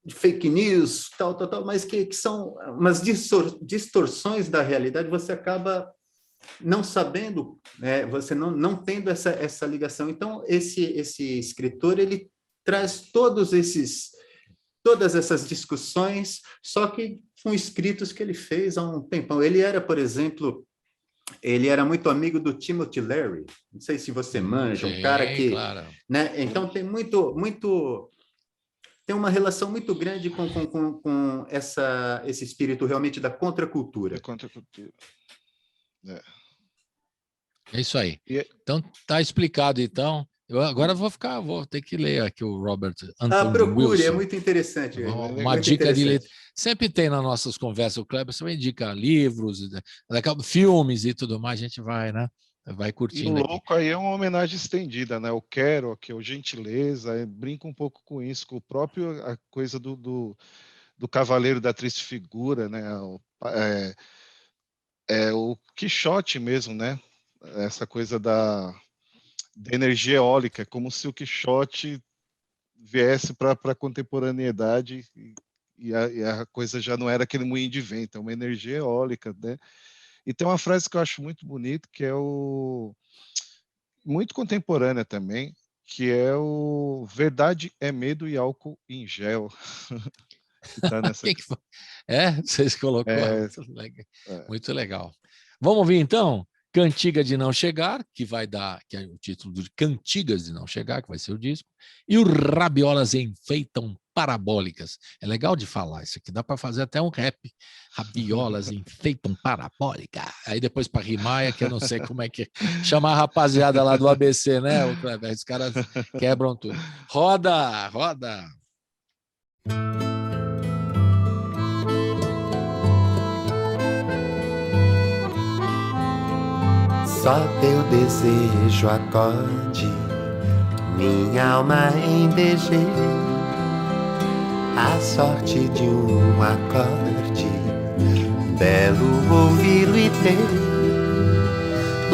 fake news, tal, mas que são umas distorções da realidade, você acaba não sabendo, você não tendo essa ligação. Então, esse escritor, ele traz todas essas discussões, só que com escritos que ele fez há um tempão. Ele era, por exemplo, muito amigo do Timothy Leary, não sei se você manja, um cara que... Claro. Né? Então, tem tem uma relação muito grande com esse espírito realmente da contracultura. É isso aí. Então, está explicado, então. Eu agora vou ter que ler aqui o Robert Anton procure, Wilson. É muito interessante. Uma dica de leitura. Sempre tem nas nossas conversas, o Kleber sempre indica livros, filmes e tudo mais, a gente vai, né? Vai curtindo. E o louco aí é uma homenagem estendida, né? O Kerouac, o Gentileza, brinca um pouco com isso, com a coisa do Cavaleiro da Triste Figura, né? O Quixote mesmo, né? Essa coisa da energia eólica, como se o Quixote viesse para a contemporaneidade e a coisa já não era aquele moinho de vento, é uma energia eólica, né? E tem uma frase que eu acho muito bonita, que é muito contemporânea também, que é o verdade é medo e álcool em gel. Tá nessa... Vocês colocaram. Muito legal. Vamos ouvir então Cantiga de Não Chegar, que é o título de Cantigas de Não Chegar, que vai ser o disco, e o Rabiolas Enfeitam Parabólicas. É legal de falar isso aqui, dá para fazer até um rap. Rabiolas Enfeitam Parabólica. Aí depois para rimar é que eu não sei como é que chamar a rapaziada lá do ABC, né? Os caras quebram tudo. Roda! Só teu desejo acorde minha alma em beijar a sorte de um acorde, belo ouvi-lo e ter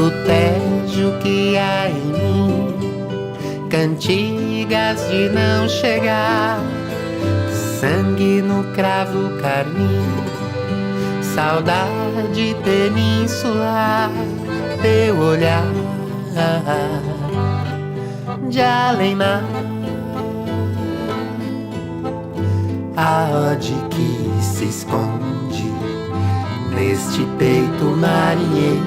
o tédio que há em mim, cantigas de não chegar, sangue no cravo carmim, saudade peninsular, teu olhar de além-mar, a ode que se esconde neste peito marinheiro,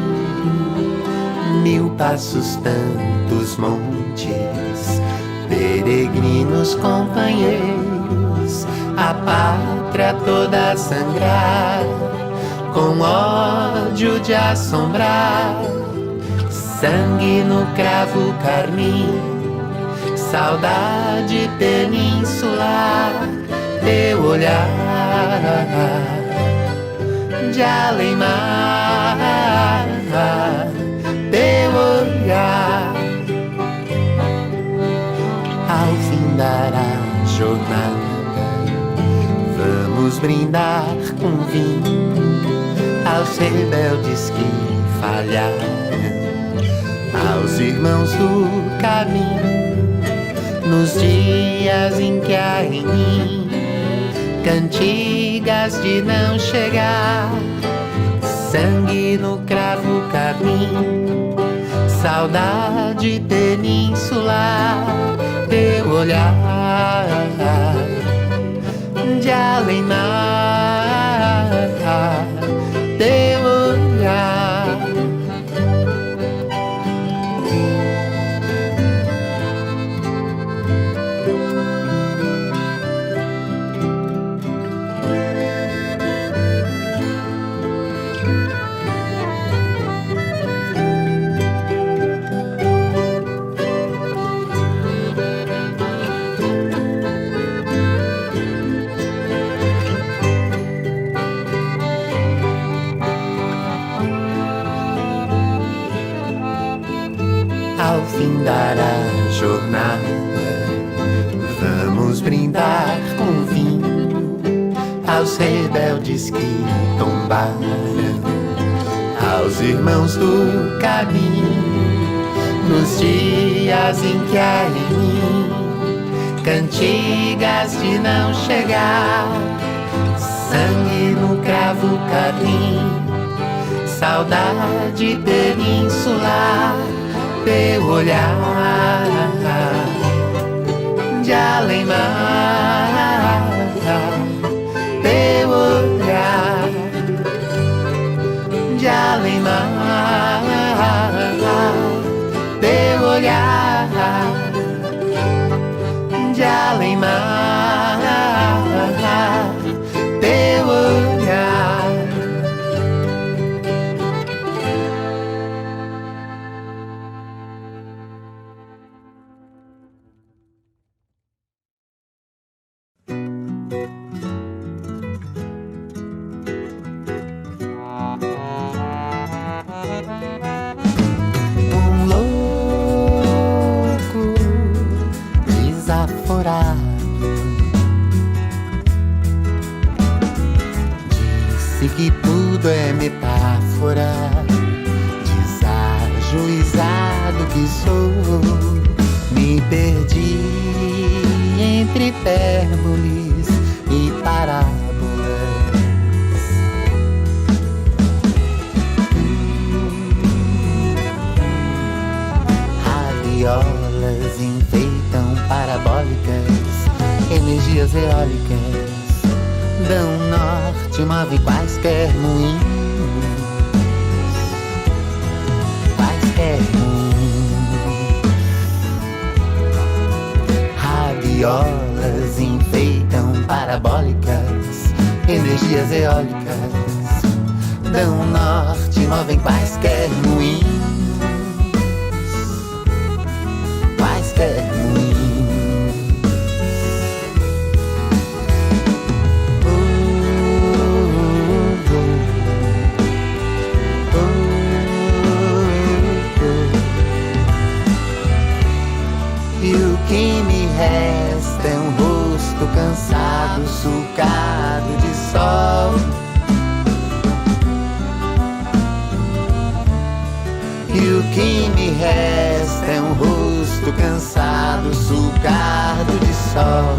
1000 passos, tantos montes, peregrinos companheiros, a pátria toda a sangrar, com ódio de assombrar, sangue no cravo carmim, saudade peninsular, teu olhar de além-mar, teu olhar. Ao findar a jornada, vamos brindar com vinho aos rebeldes que falharam, aos irmãos do caminho, nos dias em que há em mim cantigas de não chegar, sangue no cravo carmim, saudade peninsular, teu olhar de além-mar, teu olhar. Ao findar a jornada, vamos brindar com vinho aos rebeldes que tombaram, aos irmãos do caminho, nos dias em que há em mim cantigas de não chegar, sangue no cravo carmim, saudade peninsular, teu olhar de além-mar, teu olhar de além-mar, teu olhar de além-mar, teu olhar. Disse que tudo é metáfora, desajuizado que sou, me perdi entre hipérboles e parábolas. Radiolas enfeitam parabólicas, energias eólicas dão norte, movem quaisquer moinhos, quaisquer moinhos. Radiolas enfeitam parabólicas, energias eólicas dão norte, movem quaisquer moinhos, quaisquer moinhos. E o que me resta é um rosto cansado, sulcado de sol. E o que me resta é um rosto cansado, sulcado de sol.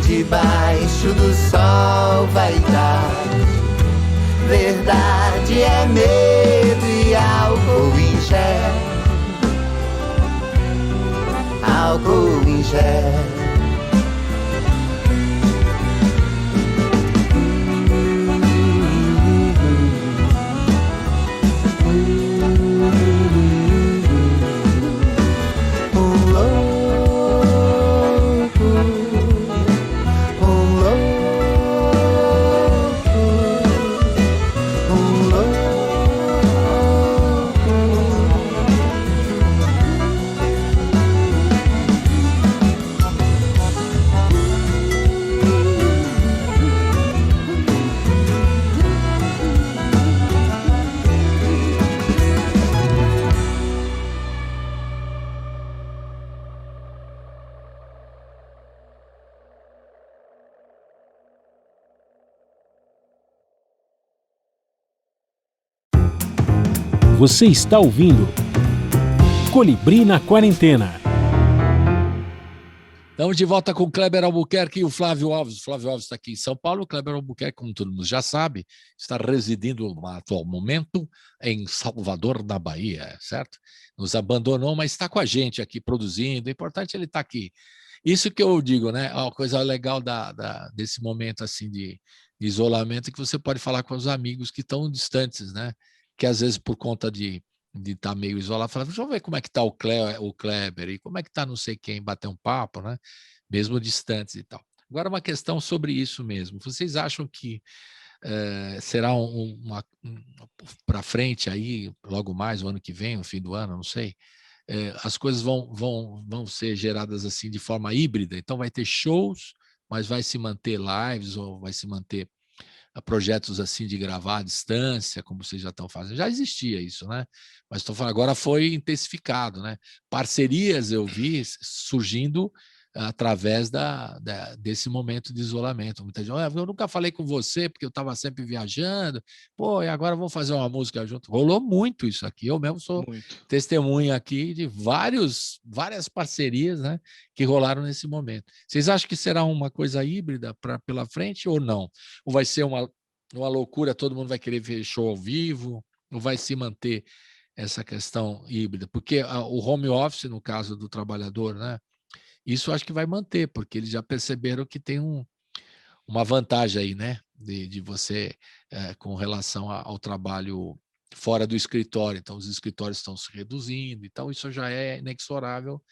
Debaixo do sol, vaidade, verdade é medo e álcool em gel, álcool em gel. Você está ouvindo Colibri na Quarentena. Estamos de volta com o Kleber Albuquerque e o Flávio Alves. O Flávio Alves está aqui em São Paulo. O Kleber Albuquerque, como todo mundo já sabe, está residindo no atual momento em Salvador, da Bahia, certo? Nos abandonou, mas está com a gente aqui produzindo. O importante é ele estar aqui. Isso que eu digo, né? A coisa legal desse momento assim de isolamento é que você pode falar com os amigos que estão distantes, né? Que às vezes por conta de estar meio isolado, fala, deixa eu ver como é que está o Kleber e como é que está não sei quem, bater um papo, né? Mesmo distantes e tal. Agora, uma questão sobre isso mesmo. Vocês acham que será para frente aí, logo mais, o ano que vem, o fim do ano, não sei, as coisas vão ser geradas assim de forma híbrida, então vai ter shows, mas vai se manter lives ou vai se manter projetos assim de gravar à distância, como vocês já estão fazendo. Já existia isso, né? Mas estou falando, agora foi intensificado, né? Parcerias eu vi surgindo através desse momento de isolamento. Muita gente, eu nunca falei com você porque eu estava sempre viajando, pô, e agora vamos fazer uma música junto. Rolou muito isso aqui, eu mesmo sou testemunha aqui de várias parcerias, né, que rolaram nesse momento. Vocês acham que será uma coisa híbrida pela frente ou não? Ou vai ser uma loucura, todo mundo vai querer ver show ao vivo, ou vai se manter essa questão híbrida? Porque o home office, no caso do trabalhador, né, isso acho que vai manter, porque eles já perceberam que tem uma vantagem aí, né? De você, com relação ao trabalho fora do escritório. Então, os escritórios estão se reduzindo, então isso já é inexorável,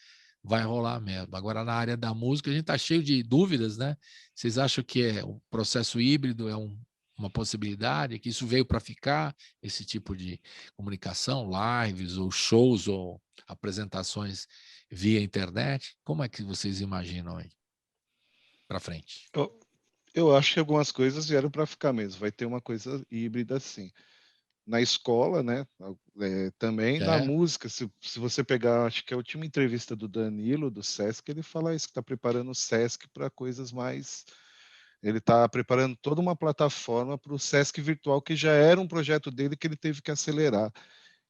vai rolar mesmo. Agora, na área da música, a gente está cheio de dúvidas, né? Vocês acham que o processo híbrido é uma possibilidade, que isso veio para ficar, esse tipo de comunicação, lives ou shows ou apresentações via internet? Como é que vocês imaginam aí para frente? Eu acho que algumas coisas vieram para ficar mesmo. Vai ter uma coisa híbrida, sim. Na escola, né? Também na música. Se você pegar, acho que a última entrevista do Danilo, do Sesc, ele fala isso, que está preparando o Sesc para coisas mais... Ele está preparando toda uma plataforma para o Sesc Virtual, que já era um projeto dele que ele teve que acelerar.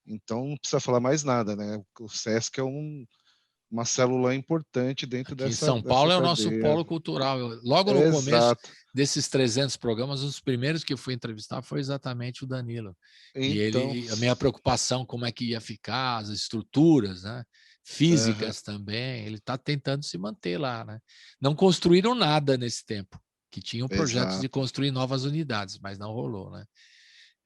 Então, não precisa falar mais nada, né? O Sesc é uma célula importante dentro Aqui em dessa São Paulo é o nosso cadeia. polo cultural. Logo no começo Exato. desses 300 programas, os primeiros que eu fui entrevistar foi exatamente o Danilo. Então, E a minha preocupação, como é que ia ficar, as estruturas, né? Físicas também, ele está tentando se manter lá, né? Não construíram nada nesse tempo, que tinham projetos de construir novas unidades, mas não rolou, né?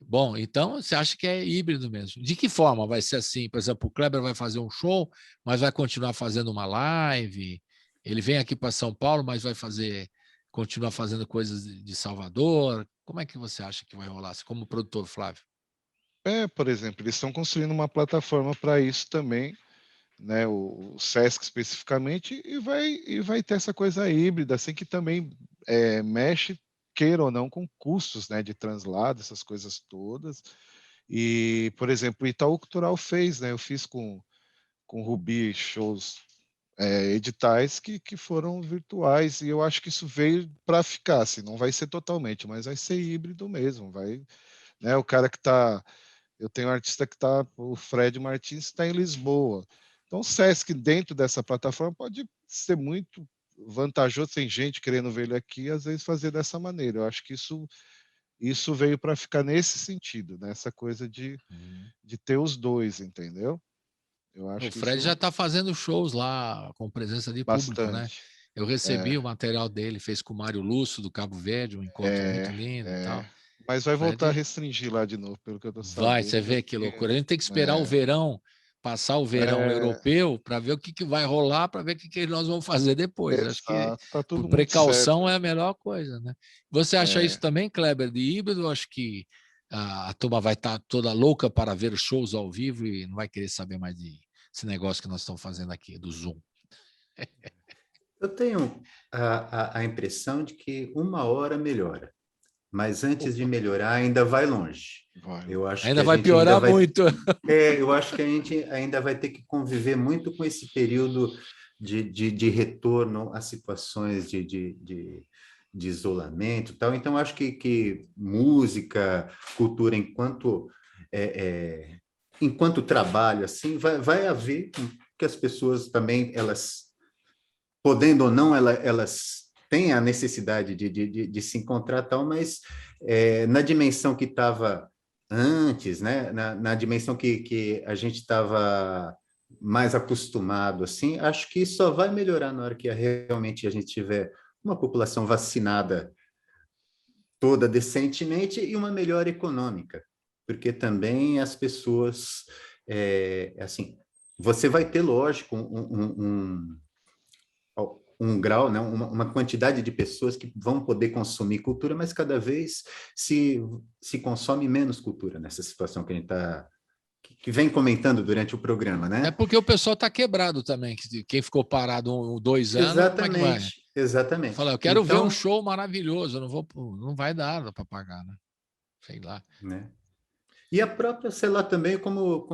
Bom, então você acha que é híbrido mesmo. De que forma vai ser assim? Por exemplo, o Kleber vai fazer um show, mas vai continuar fazendo uma live. Ele vem aqui para São Paulo, mas vai continuar fazendo coisas de Salvador. Como é que você acha que vai rolar? Como produtor, Flávio? por exemplo, eles estão construindo uma plataforma para isso também, né? O Sesc especificamente, e vai ter essa coisa híbrida, assim, que também mexe, queira ou não, com custos, né, de translado, essas coisas todas. E, por exemplo, o Itaú Cultural fez, né? Eu fiz com o Rubi shows editais que foram virtuais, e eu acho que isso veio para ficar, assim, não vai ser totalmente, mas vai ser híbrido mesmo, vai, né? O cara que está... Eu tenho um artista que está, o Fred Martins, está em Lisboa. Então, o Sesc, dentro dessa plataforma, pode ser muito vantajoso. Tem gente querendo ver ele aqui, às vezes fazer dessa maneira. Eu acho que isso veio para ficar nesse sentido, nessa coisa de ter os dois, entendeu? Eu acho O que Fred isso já está fazendo shows lá com presença de público, né? bastante. Eu recebi o material dele, fez com o Mário Lúcio, do Cabo Verde, um encontro muito lindo e tal. Mas vai voltar a Fred restringir lá de novo, pelo que eu estou vai, você sabendo. vê que loucura. A gente tem que esperar o verão, passar o verão europeu, para ver o que vai rolar, para ver o que nós vamos fazer depois. Acho que, Exato, tá por tudo muito precaução, certo. é a melhor coisa, né? Você acha isso também, Kleber, de híbrido? Eu acho que a turma vai estar toda louca para ver shows ao vivo e não vai querer saber mais desse negócio que nós estamos fazendo aqui, do Zoom. Eu tenho a impressão de que uma hora melhora, mas antes de melhorar ainda vai longe. Eu acho ainda que vai piorar muito. Eu acho que a gente ainda vai ter que conviver muito com esse período de retorno a situações de isolamento e tal. Então, acho que música, cultura, enquanto enquanto trabalho, assim, vai haver que as pessoas também, elas, podendo ou não, elas têm a necessidade de se encontrar tal, mas na dimensão que estava antes, né? Na dimensão que a gente estava mais acostumado, assim, acho que só vai melhorar na hora que realmente a gente tiver uma população vacinada toda decentemente e uma melhora econômica, porque também as pessoas, assim, você vai ter, lógico, um grau, né, uma quantidade de pessoas que vão poder consumir cultura, mas cada vez se consome menos cultura nessa situação que a gente está, que vem comentando durante o programa, É né? porque o pessoal está quebrado também. Quem ficou parado 2 anos, como é que vai? Fala, Exatamente. eu quero ver um show maravilhoso, eu não vai dar para pagar, né? Sei lá. Né? E a própria, sei lá, também como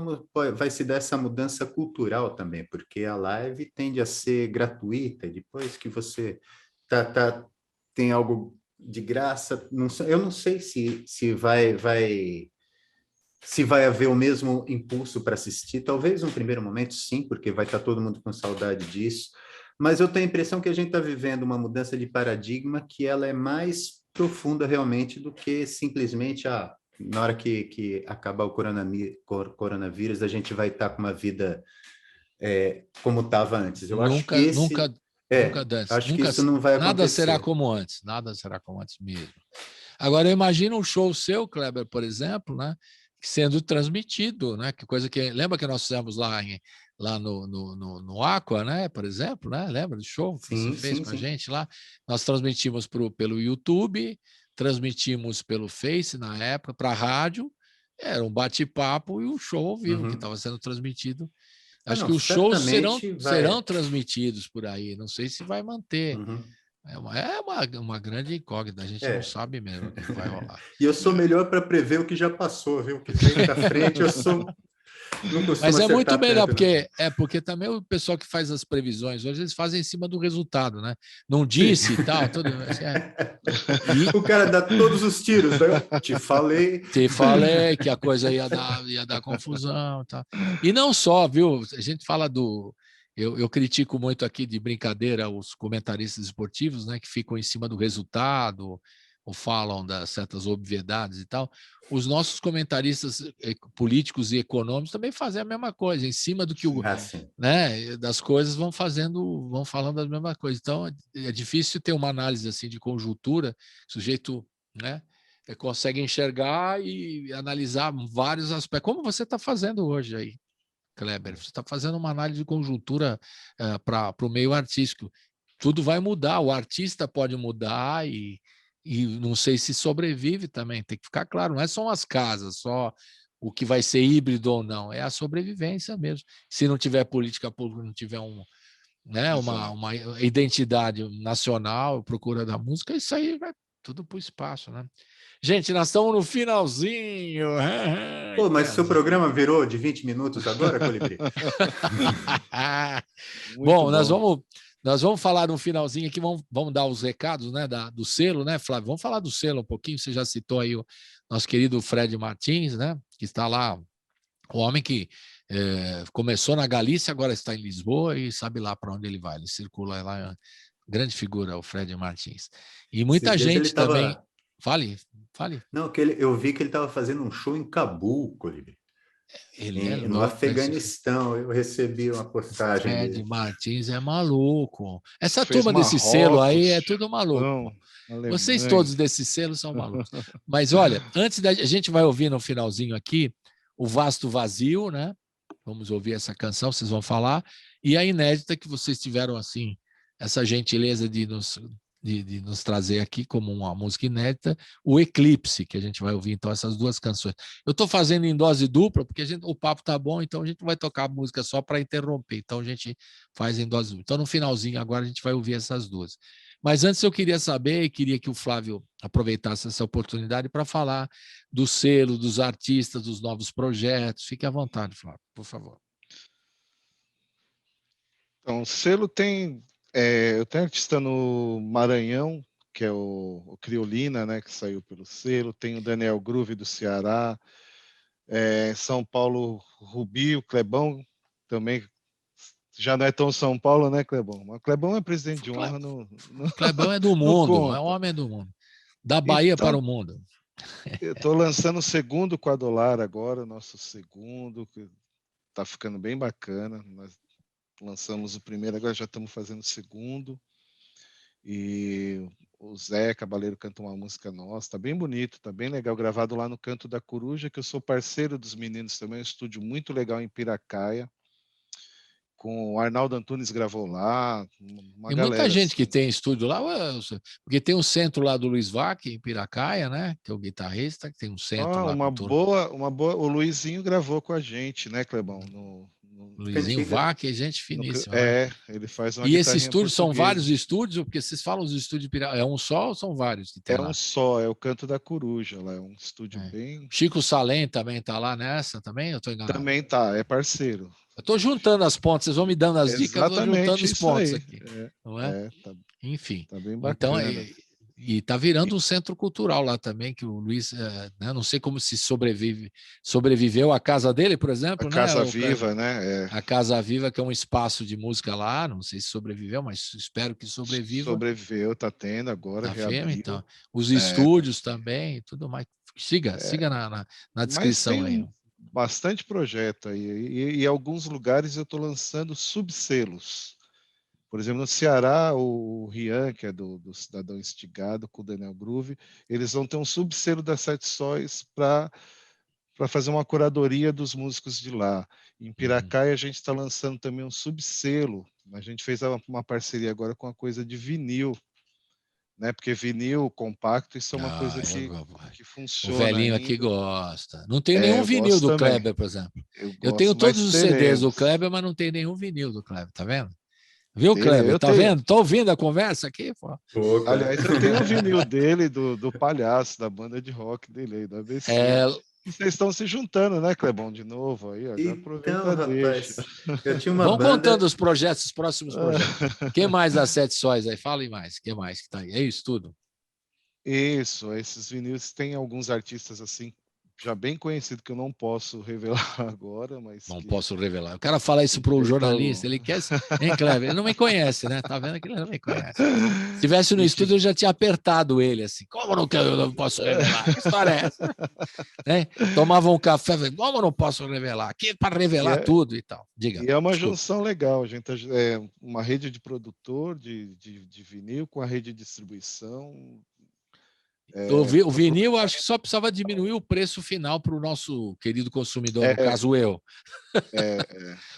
vai se dar essa mudança cultural também, porque a live tende a ser gratuita, depois que você tem algo de graça, eu não sei se vai haver o mesmo impulso para assistir, talvez no primeiro momento sim, porque vai estar todo mundo com saudade disso, mas eu tenho a impressão que a gente está vivendo uma mudança de paradigma que ela é mais profunda realmente do que simplesmente na hora que acabar o coronavírus, a gente vai estar com uma vida como estava antes. Eu acho que Nunca dança. acho que isso não vai acontecer. Nada será como antes, nada será como antes mesmo. Agora, imagina um show seu, Kleber, por exemplo, né, sendo transmitido, né? Que coisa que lembra que nós fizemos lá no Aqua, né? Por exemplo, né? Lembra do show que você fez com a gente lá? Nós transmitimos pelo YouTube, transmitimos pelo Face na época, para a rádio, era um bate-papo e um show ao vivo que estava sendo transmitido. Acho que os shows serão transmitidos por aí, não sei se vai manter. É uma grande incógnita, a gente não sabe mesmo o que vai rolar. E eu sou melhor para prever o que já passou, viu? O que vem para frente, eu sou. Mas é muito melhor, porque também o pessoal que faz as previsões hoje, eles fazem em cima do resultado, né? Não disse e tal. O cara dá todos os tiros. Né? Te falei que a coisa ia dar confusão e tal. E não só, viu? A gente fala eu critico muito aqui de brincadeira os comentaristas esportivos, né, que ficam em cima do resultado ou falam das certas obviedades e tal. Os nossos comentaristas políticos e econômicos também fazem a mesma coisa, em cima do que né, das coisas vão falando a mesma coisa. Então é difícil ter uma análise assim de conjuntura, o sujeito, né, consegue enxergar e analisar vários aspectos, como você está fazendo hoje aí, Kleber. Você está fazendo uma análise de conjuntura para o meio artístico. Tudo vai mudar, o artista pode mudar e não sei se sobrevive também. Tem que ficar claro, não é só as casas, só o que vai ser híbrido ou não, é a sobrevivência mesmo. Se não tiver política pública, não tiver uma identidade nacional, procura da música, isso aí vai tudo para o espaço, né? Gente, nós estamos no finalzinho. Pô, mas seu programa virou de 20 minutos agora, Colibri? Bom, nós vamos falar no finalzinho aqui, vamos dar os recados, né, do selo, né, Flávio? Vamos falar do selo um pouquinho. Você já citou aí o nosso querido Fred Martins, né, que está lá, o homem que começou na Galícia, agora está em Lisboa e sabe lá para onde ele vai. Ele circula lá, grande figura, o Fred Martins. E muita gente também... Fale. Não, eu vi que ele estava fazendo um show em Cabul, Colibri. No Afeganistão, eu recebi uma postagem dele. Fred Martins é maluco. Essa Fez turma desse selo aí é tudo maluco. Vocês todos desse selo são malucos. Mas olha, a gente vai ouvir no finalzinho aqui o Vasto Vazio, né? Vamos ouvir essa canção, vocês vão falar. E a inédita que vocês tiveram, assim, essa gentileza de nos trazer aqui como uma música inédita, o Eclipse, que a gente vai ouvir, então, essas duas canções. Eu estou fazendo em dose dupla, porque o papo tá bom, então a gente não vai tocar a música só para interromper, então a gente faz em dose dupla. Então, no finalzinho, agora a gente vai ouvir essas duas. Mas antes eu queria saber, queria que o Flávio aproveitasse essa oportunidade para falar do selo, dos artistas, dos novos projetos. Fique à vontade, Flávio, por favor. Então, o selo tem... eu tenho artista no Maranhão, que é o Criolina, né, que saiu pelo selo. Tem o Daniel Groove do Ceará. São Paulo, Rubi, o Clebão também já não é tão São Paulo, né, Clebão? Mas o Clebão é presidente de honra, O Clebão é do mundo, é o homem do mundo. Da Bahia então, para o mundo. Eu estou lançando o segundo Quadolar agora, nosso segundo, que está ficando bem bacana. Nós lançamos o primeiro, agora já estamos fazendo o segundo. E o Zé Cabaleiro canta uma música nossa, tá bem bonito, tá bem legal, gravado lá no Canto da Coruja, que eu sou parceiro dos meninos também, um estúdio muito legal em Piracaia. Com o Arnaldo Antunes gravou lá, uma E galera. muita gente assim. que tem estúdio lá, porque tem um centro lá do Luiz Vac, em Piracaia, né? Que é o guitarrista, que tem um centro lá. Uma boa, o Luizinho gravou com a gente, né, Clebão? Luizinho Vac é gente finíssima. Né? Ele faz uma E esses guitarrinha estúdios são portuguesa. vários estúdios, porque vocês falam os estúdios de Piracaia, é um só ou são vários que tem lá? Um só, é o Canto da Coruja, lá é um estúdio bem... Chico Salem também tá lá nessa também? Eu tô enganado? Também tá, é parceiro. Eu tô juntando as pontas, vocês vão me dando as dicas, eu tô juntando os pontos aí. aqui. Não é? Enfim. Tá bem bacana. Então, e tá virando um centro cultural lá também, que o Luiz, né, não sei como se sobreviveu a casa dele, por exemplo. A Casa Viva, né? A Casa Viva, que é um espaço de música lá, não sei se sobreviveu, mas espero que sobreviva. Sobreviveu, tá tendo agora, reabriu. Então. Os estúdios também, tudo mais. Siga na descrição aí. Bastante projeto aí, e alguns lugares eu estou lançando subselos. Por exemplo, no Ceará, o Rian, que é do Cidadão Instigado, com o Daniel Groove, eles vão ter um subselo das Sete Sóis para fazer uma curadoria dos músicos de lá. Em Piracaia, a gente está lançando também um subselo. A gente fez uma parceria agora com a coisa de vinil, né? Porque vinil, compacto, isso é uma coisa que funciona. O velhinho aqui gosta. Não tem nenhum vinil do Kleber, por exemplo. Eu tenho todos os CDs do Kleber, mas não tem nenhum vinil do Kleber, tá vendo? Viu, Kleber? Tá vendo? Tô ouvindo a conversa aqui, pô. Aliás, eu tenho um vinil dele, do Palhaço, da banda de rock dele aí, da ABC. Vocês estão se juntando, né, Clebão, de novo aí? Ó, então, rapaz, eu tinha uma Vamos banda... contando os projetos, os próximos projetos. Quem mais das Sete Sóis aí? Fala aí mais. Quem mais que tá aí? É isso tudo? Isso, esses vinis tem alguns artistas assim, já bem conhecido, que eu não posso revelar agora, mas... Não posso revelar. O cara fala isso para o jornalista, ele quer... Hein, Cleber? Ele não me conhece, né? Tá vendo que ele não me conhece. Se tivesse no estúdio, eu já tinha apertado ele, assim. Como não quero, eu não posso revelar? Que história é essa? Né? Tomava um café, como eu não posso revelar? Aqui para revelar tudo e tal. Diga. E é uma junção legal, a gente é uma rede de produtor de vinil com a rede de distribuição. O vinil, acho que só precisava diminuir o preço final para o nosso querido consumidor, no caso eu.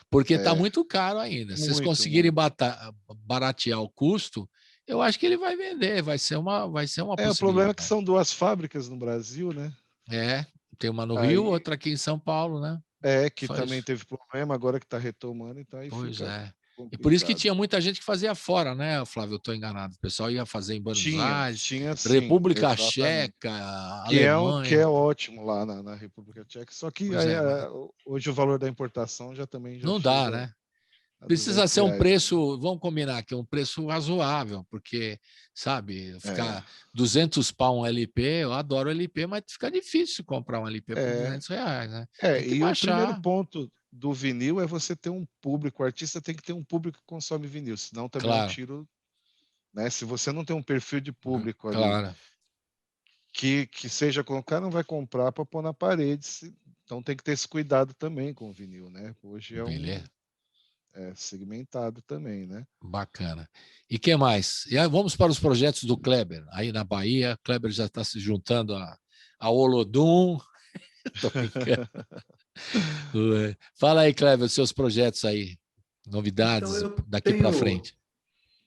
Porque está muito caro ainda. Se vocês conseguirem baratear o custo, eu acho que ele vai vender, vai ser uma possibilidade. O problema é que são duas fábricas no Brasil, né? Tem uma no Rio, outra aqui em São Paulo, né? Que só também teve problema, agora que está retomando, então aí pois fica... E por isso que tinha muita gente que fazia fora, né, Flávio? Eu estou enganado. O pessoal ia fazer em Buenos Aires, sim, República exatamente. Checa, Alemanha. Que é ótimo lá na República Tcheca. Só que hoje o valor da importação já não dá, né? Precisa ser um preço, vamos combinar aqui, um preço razoável, porque, sabe, ficar 200 pau um LP, eu adoro LP, mas fica difícil comprar um LP por R$200, né? E o primeiro ponto do vinil é você ter um público, o artista tem que ter um público que consome vinil, senão também é um tiro, né? Se você não tem um perfil de público ali, que seja com o cara não vai comprar para pôr na parede, então tem que ter esse cuidado também com o vinil, né? Hoje é segmentado também, né? Bacana. E que mais? E aí vamos para os projetos do Kleber, aí na Bahia. Kleber já está se juntando a Olodum. Tô brincando. Fala aí, Kleber, os seus projetos aí, novidades então, daqui para frente.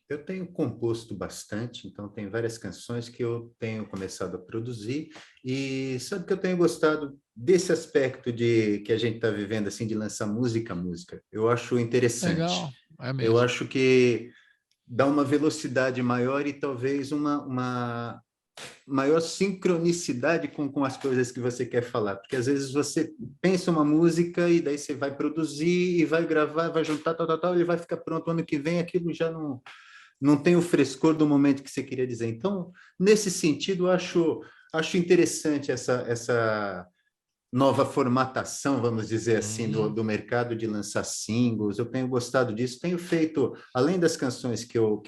Eu tenho composto bastante, então tem várias canções que eu tenho começado a produzir, e sabe que eu tenho gostado desse aspecto que a gente está vivendo, assim, de lançar música. Eu acho interessante. Legal, é mesmo. Eu acho que dá uma velocidade maior e talvez uma maior sincronicidade com as coisas que você quer falar, porque às vezes você pensa uma música e daí você vai produzir e vai gravar, vai juntar, tal, ele vai ficar pronto ano que vem, aquilo já não tem o frescor do momento que você queria dizer. Então, nesse sentido, eu acho interessante nova formatação, vamos dizer assim, do mercado de lançar singles. Eu tenho gostado disso. Tenho feito, além das canções que eu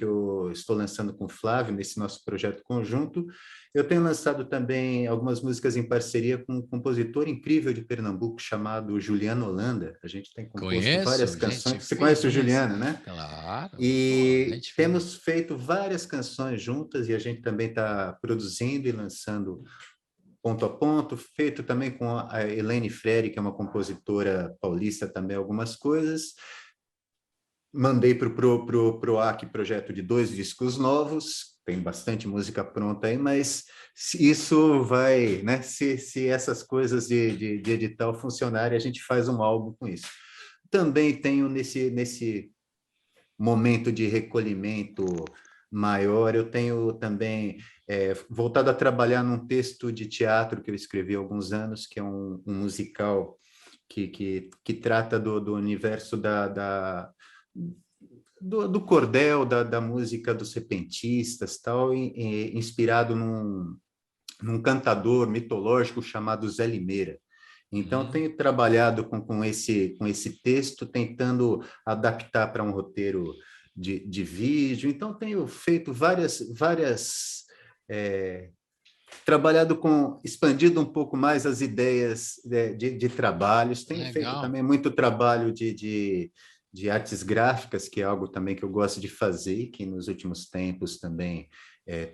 estou lançando com o Flávio, nesse nosso projeto conjunto, eu tenho lançado também algumas músicas em parceria com um compositor incrível de Pernambuco chamado Juliano Holanda. A gente tem composto várias canções. Você conhece o Juliano, né? Claro. E temos feito várias canções juntas e a gente também está produzindo e lançando ponto a ponto, feito também com a Helene Freire, que é uma compositora paulista também, algumas coisas. Mandei para o PROAC projeto de 2 discos novos, tem bastante música pronta aí, mas isso vai, né? Se essas coisas de edital funcionarem, a gente faz um álbum com isso. Também tenho nesse momento de recolhimento maior, eu tenho também voltado a trabalhar num texto de teatro que eu escrevi há alguns anos, que é um musical que trata do universo do cordel, da música dos repentistas, tal, inspirado num cantador mitológico chamado Zé Limeira. Então, tenho trabalhado com esse texto, tentando adaptar para um roteiro de vídeo. Então, tenho feito trabalhado expandido um pouco mais as ideias de trabalhos. Tenho feito também muito trabalho de artes gráficas, que é algo também que eu gosto de fazer, que nos últimos tempos também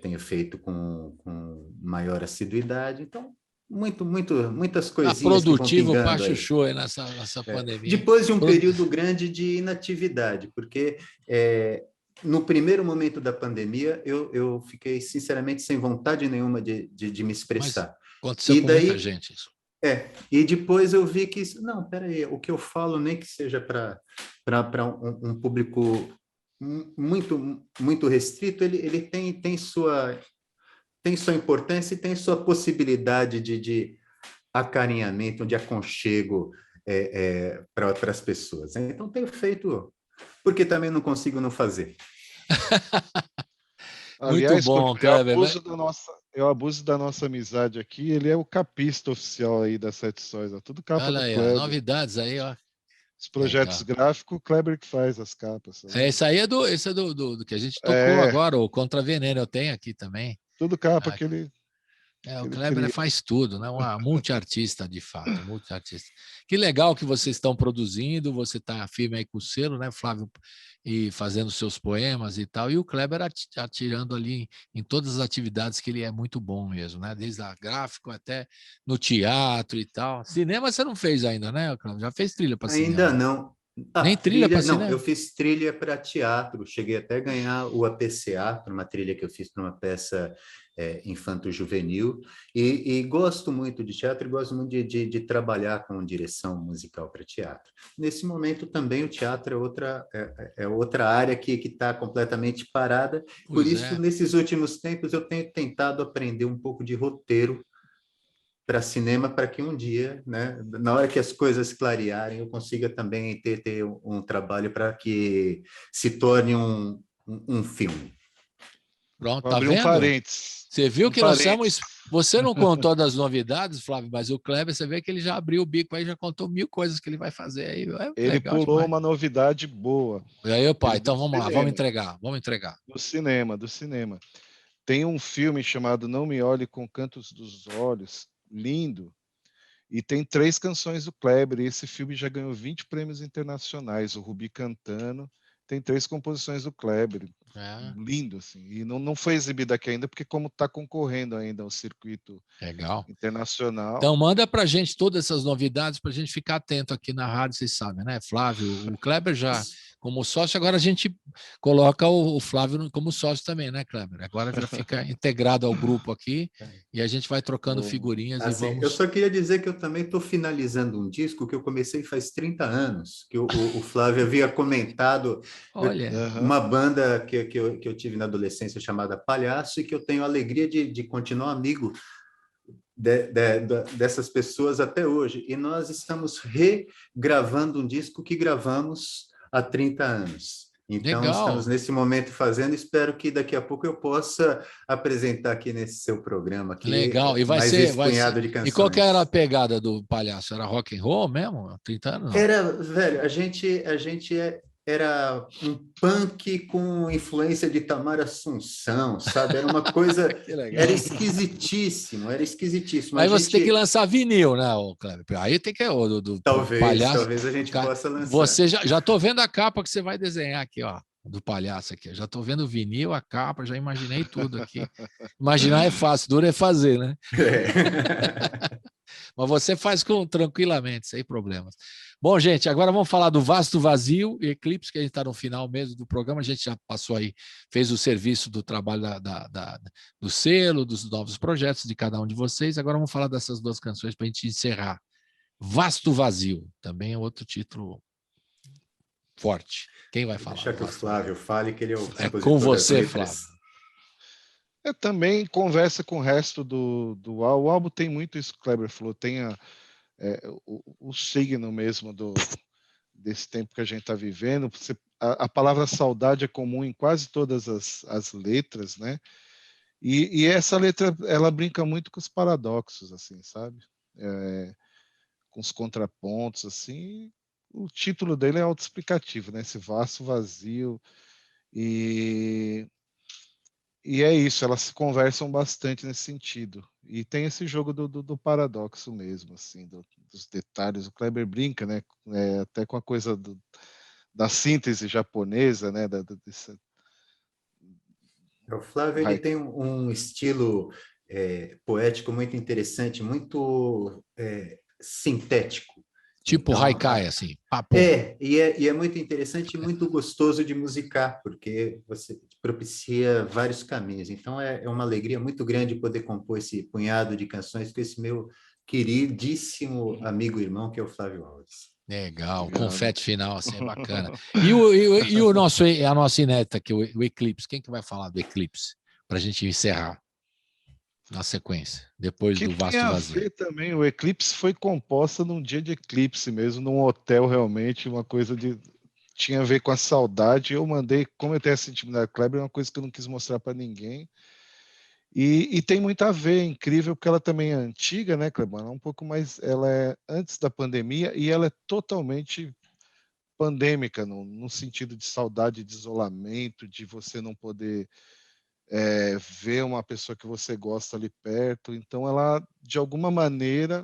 tenho feito com maior assiduidade. Então, muitas coisinhas produtivo que vão para pingando aí. chuchu aí nessa pandemia. Depois de um período grande de inatividade, porque no primeiro momento da pandemia eu fiquei sinceramente sem vontade nenhuma de me expressar. Mas aconteceu com muita gente isso. E depois eu vi que não, peraí, o que eu falo nem que seja para um público muito restrito, ele tem sua importância e tem sua possibilidade de acarinhamento, de aconchego para as pessoas. Então, tenho feito, porque também não consigo não fazer. Aliás, muito bom, Kleber. Eu abuso da nossa amizade aqui, ele é o capista oficial aí das 7 Sóis, tudo capa Olha do aí, Kleber. Novidades aí, ó. Os projetos gráficos, o Kleber que faz as capas. Esse aí é do que a gente tocou agora, o Contra Veneno, eu tenho aqui também. Tudo capa que ele... o Kleber faz tudo, né? Uma multiartista, de fato, multiartista. Que legal que vocês estão produzindo, você está firme aí com o selo, né, Flávio, e fazendo seus poemas e tal, e o Kleber atirando ali em todas as atividades que ele é muito bom mesmo, né? Desde a gráfico até no teatro e tal. Cinema você não fez ainda, né, Kleber? Já fez trilha para cinema? Ainda não. Nem trilha para cinema? Não, eu fiz trilha para teatro, cheguei até a ganhar o APCA, para uma trilha que eu fiz para uma peça infanto-juvenil, e gosto muito de teatro e gosto muito de trabalhar com direção musical para teatro. Nesse momento também o teatro é outra área que está completamente parada, por isso nesses últimos tempos eu tenho tentado aprender um pouco de roteiro para cinema, para que um dia, né, na hora que as coisas clarearem, eu consiga também ter um trabalho para que se torne um filme. Pronto, tá vendo? Você viu que nós estamos... Você não contou das novidades, Flávio, mas o Kleber, você vê que ele já abriu o bico aí, já contou 1000 coisas que ele vai fazer aí. Ele pulou demais. Uma novidade boa. E aí, pai, então vamos lá, vamos entregar. Do cinema. Tem um filme chamado Não Me Olhe com Cantos dos Olhos, lindo, e tem 3 canções do Kleber, e esse filme já ganhou 20 prêmios internacionais, o Rubi cantando, tem 3 composições do Kleber, lindo, assim, e não foi exibido aqui ainda, porque como está concorrendo ainda ao circuito internacional. Então manda pra gente todas essas novidades, pra gente ficar atento aqui na rádio, vocês sabem, né, Flávio? O Kleber já como sócio, agora a gente coloca o Flávio como sócio também, né, Kleber? Agora já fica integrado ao grupo aqui e a gente vai trocando figurinhas e vamos... Eu só queria dizer que eu também estou finalizando um disco que eu comecei faz 30 anos, que o Flávio havia comentado. Olha. Uma banda que eu tive na adolescência chamada Palhaço, e que eu tenho a alegria de continuar amigo dessas pessoas até hoje. E nós estamos regravando um disco que gravamos há 30 anos. Então, Legal. estamos nesse momento fazendo. Espero que daqui a pouco eu possa apresentar aqui nesse seu programa aqui, Legal. E vai mais ser, esse punhado de E qual que era a canções. pegada do palhaço? Era rock and roll mesmo? 30 anos, não? Era, velho, era um punk com influência de Tamar Assunção, sabe? Era uma coisa, Que legal. era esquisitíssimo, era esquisitíssimo. Aí você tem que lançar vinil, né, ô Kleber? Aí tem que do palhaço. Talvez a gente possa lançar. Você já tô vendo a capa que você vai desenhar aqui, ó, do palhaço aqui. Já tô vendo o vinil, a capa, já imaginei tudo aqui. Imaginar é fácil, duro é fazer, né? É. Mas você faz tranquilamente, sem problemas. Bom, gente, agora vamos falar do Vasto Vazio e Eclipse, que a gente está no final mesmo do programa. A gente já passou aí, fez o serviço do trabalho do selo, dos novos projetos de cada um de vocês. Agora vamos falar dessas duas canções para a gente encerrar. Vasto Vazio, também é outro título forte. Quem vai falar? Deixa que o Flávio fale, que ele é o É compositor com das você, letras. Flávio. Também conversa com o resto do álbum. O álbum tem muito isso que o Kleber falou, tem o signo mesmo desse tempo que a gente está vivendo. A palavra saudade é comum em quase todas as letras, né? E essa letra, ela brinca muito com os paradoxos, assim, sabe? Com os contrapontos, assim. O título dele é autoexplicativo, né? Esse vasto vazio. E é isso, elas se conversam bastante nesse sentido. E tem esse jogo do paradoxo mesmo, assim, dos detalhes. O Kleber brinca, né? Até com a coisa da síntese japonesa, né? O Flávio ele tem um estilo poético muito interessante, muito sintético. Tipo Então, haikai, assim. Papo. E é muito interessante e muito gostoso de musicar, porque você propicia vários caminhos. Então, é uma alegria muito grande poder compor esse punhado de canções com esse meu queridíssimo amigo e irmão, que é o Flávio Alves. Legal, Obrigado. Confete final, assim, é bacana. E a nossa inédita aqui, o Eclipse, quem que vai falar do Eclipse? Para a gente encerrar na sequência, depois do Vasto Vazio. Ver também, o Eclipse foi composta num dia de eclipse mesmo, num hotel realmente, uma coisa tinha a ver com a saudade. Eu mandei, como eu tenho essa intimidade com a Kleber, é uma coisa que eu não quis mostrar para ninguém. E tem muito a ver, é incrível, porque ela também é antiga, né, Kleber? Ela é um pouco mais, ela é antes da pandemia e ela é totalmente pandêmica, no sentido de saudade, de isolamento, de você não poder ver uma pessoa que você gosta ali perto. Então ela, de alguma maneira,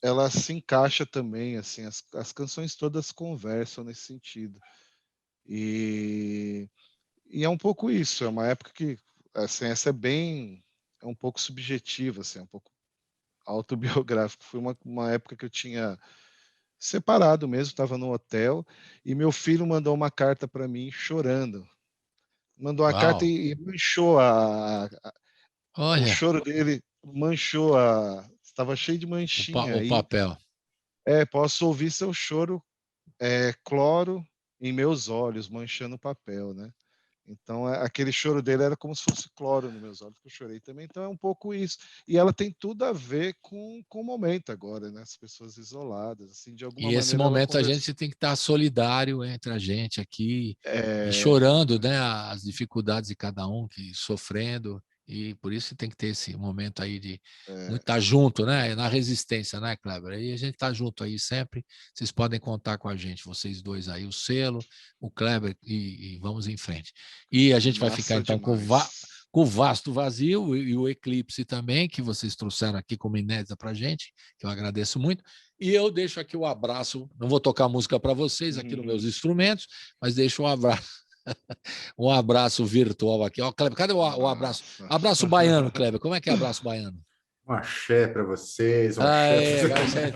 ela se encaixa também, assim, as canções todas conversam nesse sentido. E é um pouco isso, é uma época que, assim, essa é um pouco subjetiva, assim, é um pouco autobiográfico. Foi uma época que eu tinha separado mesmo, estava no hotel, e meu filho mandou uma carta para mim chorando. Mandou uma carta e manchou o choro dele, manchou estava cheio de manchinha. O papel. Posso ouvir seu choro, cloro em meus olhos, manchando o papel, né? Então, aquele choro dele era como se fosse cloro nos meus olhos, que eu chorei também. Então, é um pouco isso. E ela tem tudo a ver com o momento agora, né? As pessoas isoladas, assim, de alguma maneira. E esse momento a gente tem que estar solidário entre a gente aqui, e chorando, né? As dificuldades de cada um, que sofrendo. E por isso tem que ter esse momento aí de estar junto, né? Na resistência, né, Kleber? E a gente está junto aí sempre. Vocês podem contar com a gente, vocês dois aí, o selo, o Kleber, e vamos em frente. E a gente vai ficar então com o Vasto Vazio e o Eclipse também, que vocês trouxeram aqui como inédita para a gente, que eu agradeço muito. E eu deixo aqui o abraço, não vou tocar música para vocês aqui nos meus instrumentos, mas deixo um abraço. Um abraço virtual aqui. Ó, Kleber, cadê o abraço? Abraço baiano, Kleber. Como é que é abraço baiano? Um axé para vocês. Axé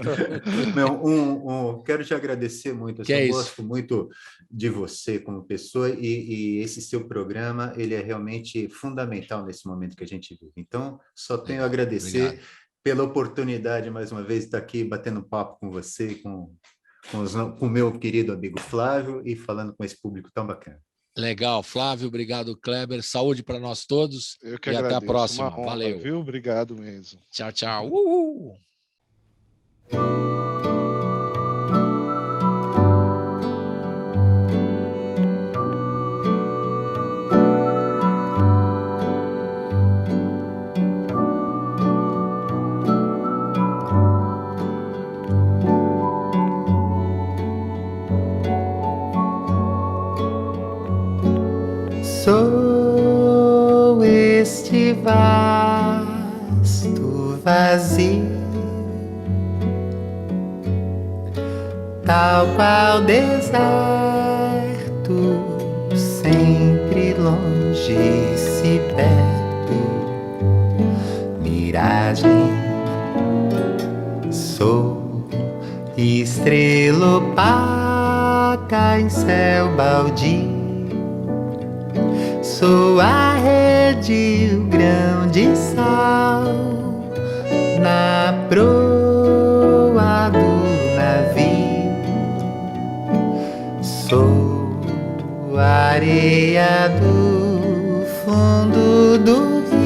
quero te agradecer muito. Eu gosto muito de você como pessoa e esse seu programa ele é realmente fundamental nesse momento que a gente vive. Então, só tenho a agradecer pela oportunidade, mais uma vez, de estar aqui batendo papo com você, com o meu querido amigo Flávio e falando com esse público tão bacana. Legal, Flávio, obrigado, Kleber. Saúde para nós todos. Eu que e agradeço. Até a próxima. Uma honra, valeu. Viu? Obrigado mesmo. Tchau, tchau. Uhul. esse vasto vazio, tal qual deserto, sempre longe se perto, miragem, sou estrela opaca em céu baldio, sou a rede, o grão de sal na proa do navio, sou a areia do fundo do rio,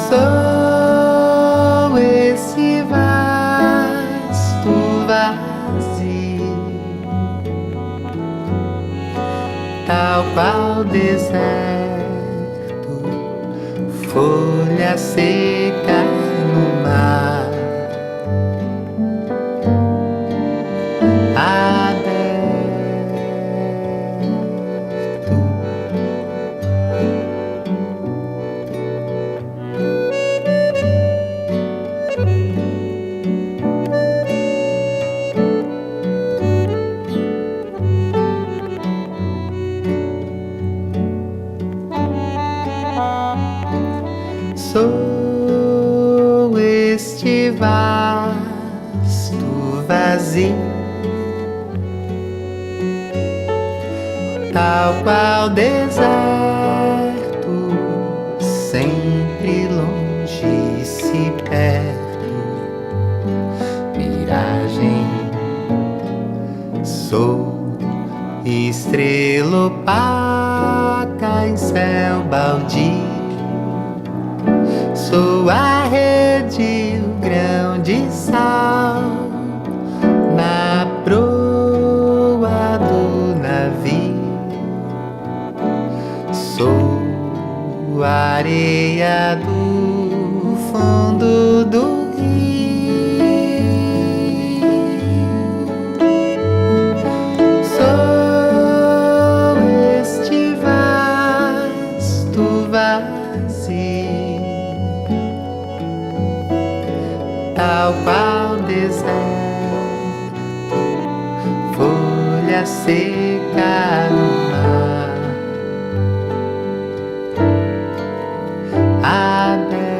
sou esse vasto vazio, tal qual deserto, folha seca no mar, aberto. Sou este vasto vazio, tal qual deserto, sempre longe se perto, miragem, sou estrela opaca em céu baldio, sou a rede, o grão de sal na proa do navio, sou a areia do fundo do rio, sou este vasto vazio, tal qual deserto, folha seca no mar, aberto.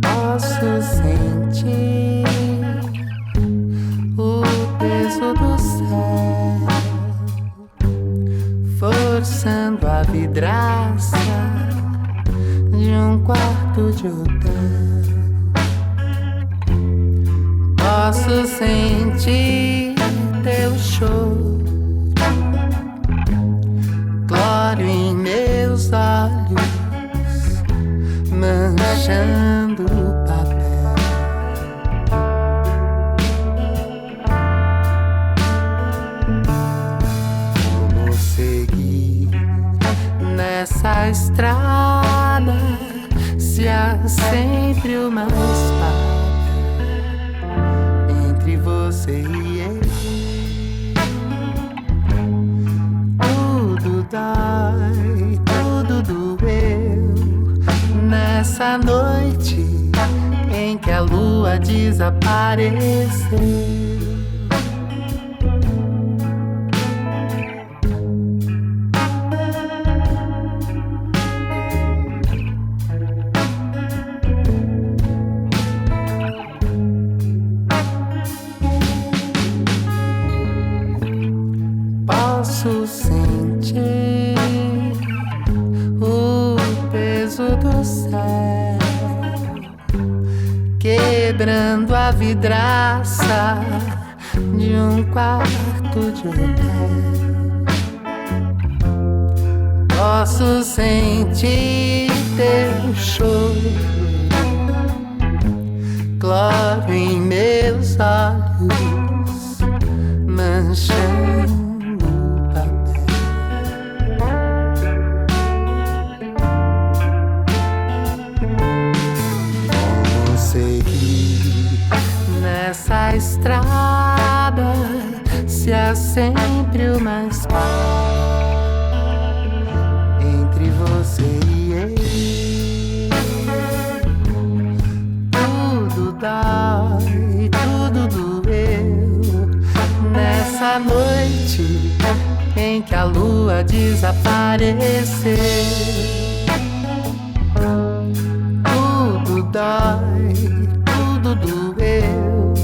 Posso sentir o peso do céu forçando a vidraça de um quarto de hotel. Posso sentir teu choro, cloro em meus olhos, manchando o papel. Como seguir nessa estrada se há sempre uma espada entre você e eu? Tudo dói, tudo doeu nessa noite em que a lua desapareceu. do céu, quebrando a vidraça de um quarto de hotel. Posso sentir teu choro, cloro em meus olhos, manchando o papel. Como seguir nessa estrada se há sempre uma espada entre você e eu? Tudo dói, tudo doeu nessa noite em que a lua desapareceu. Tudo dói, tudo doeu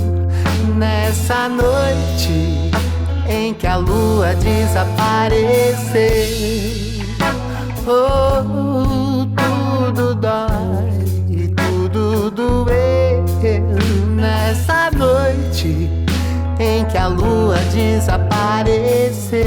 nessa noite em que a lua desapareceu. Oh, tudo dói, tudo doeu nessa noite em que a lua desapareceu.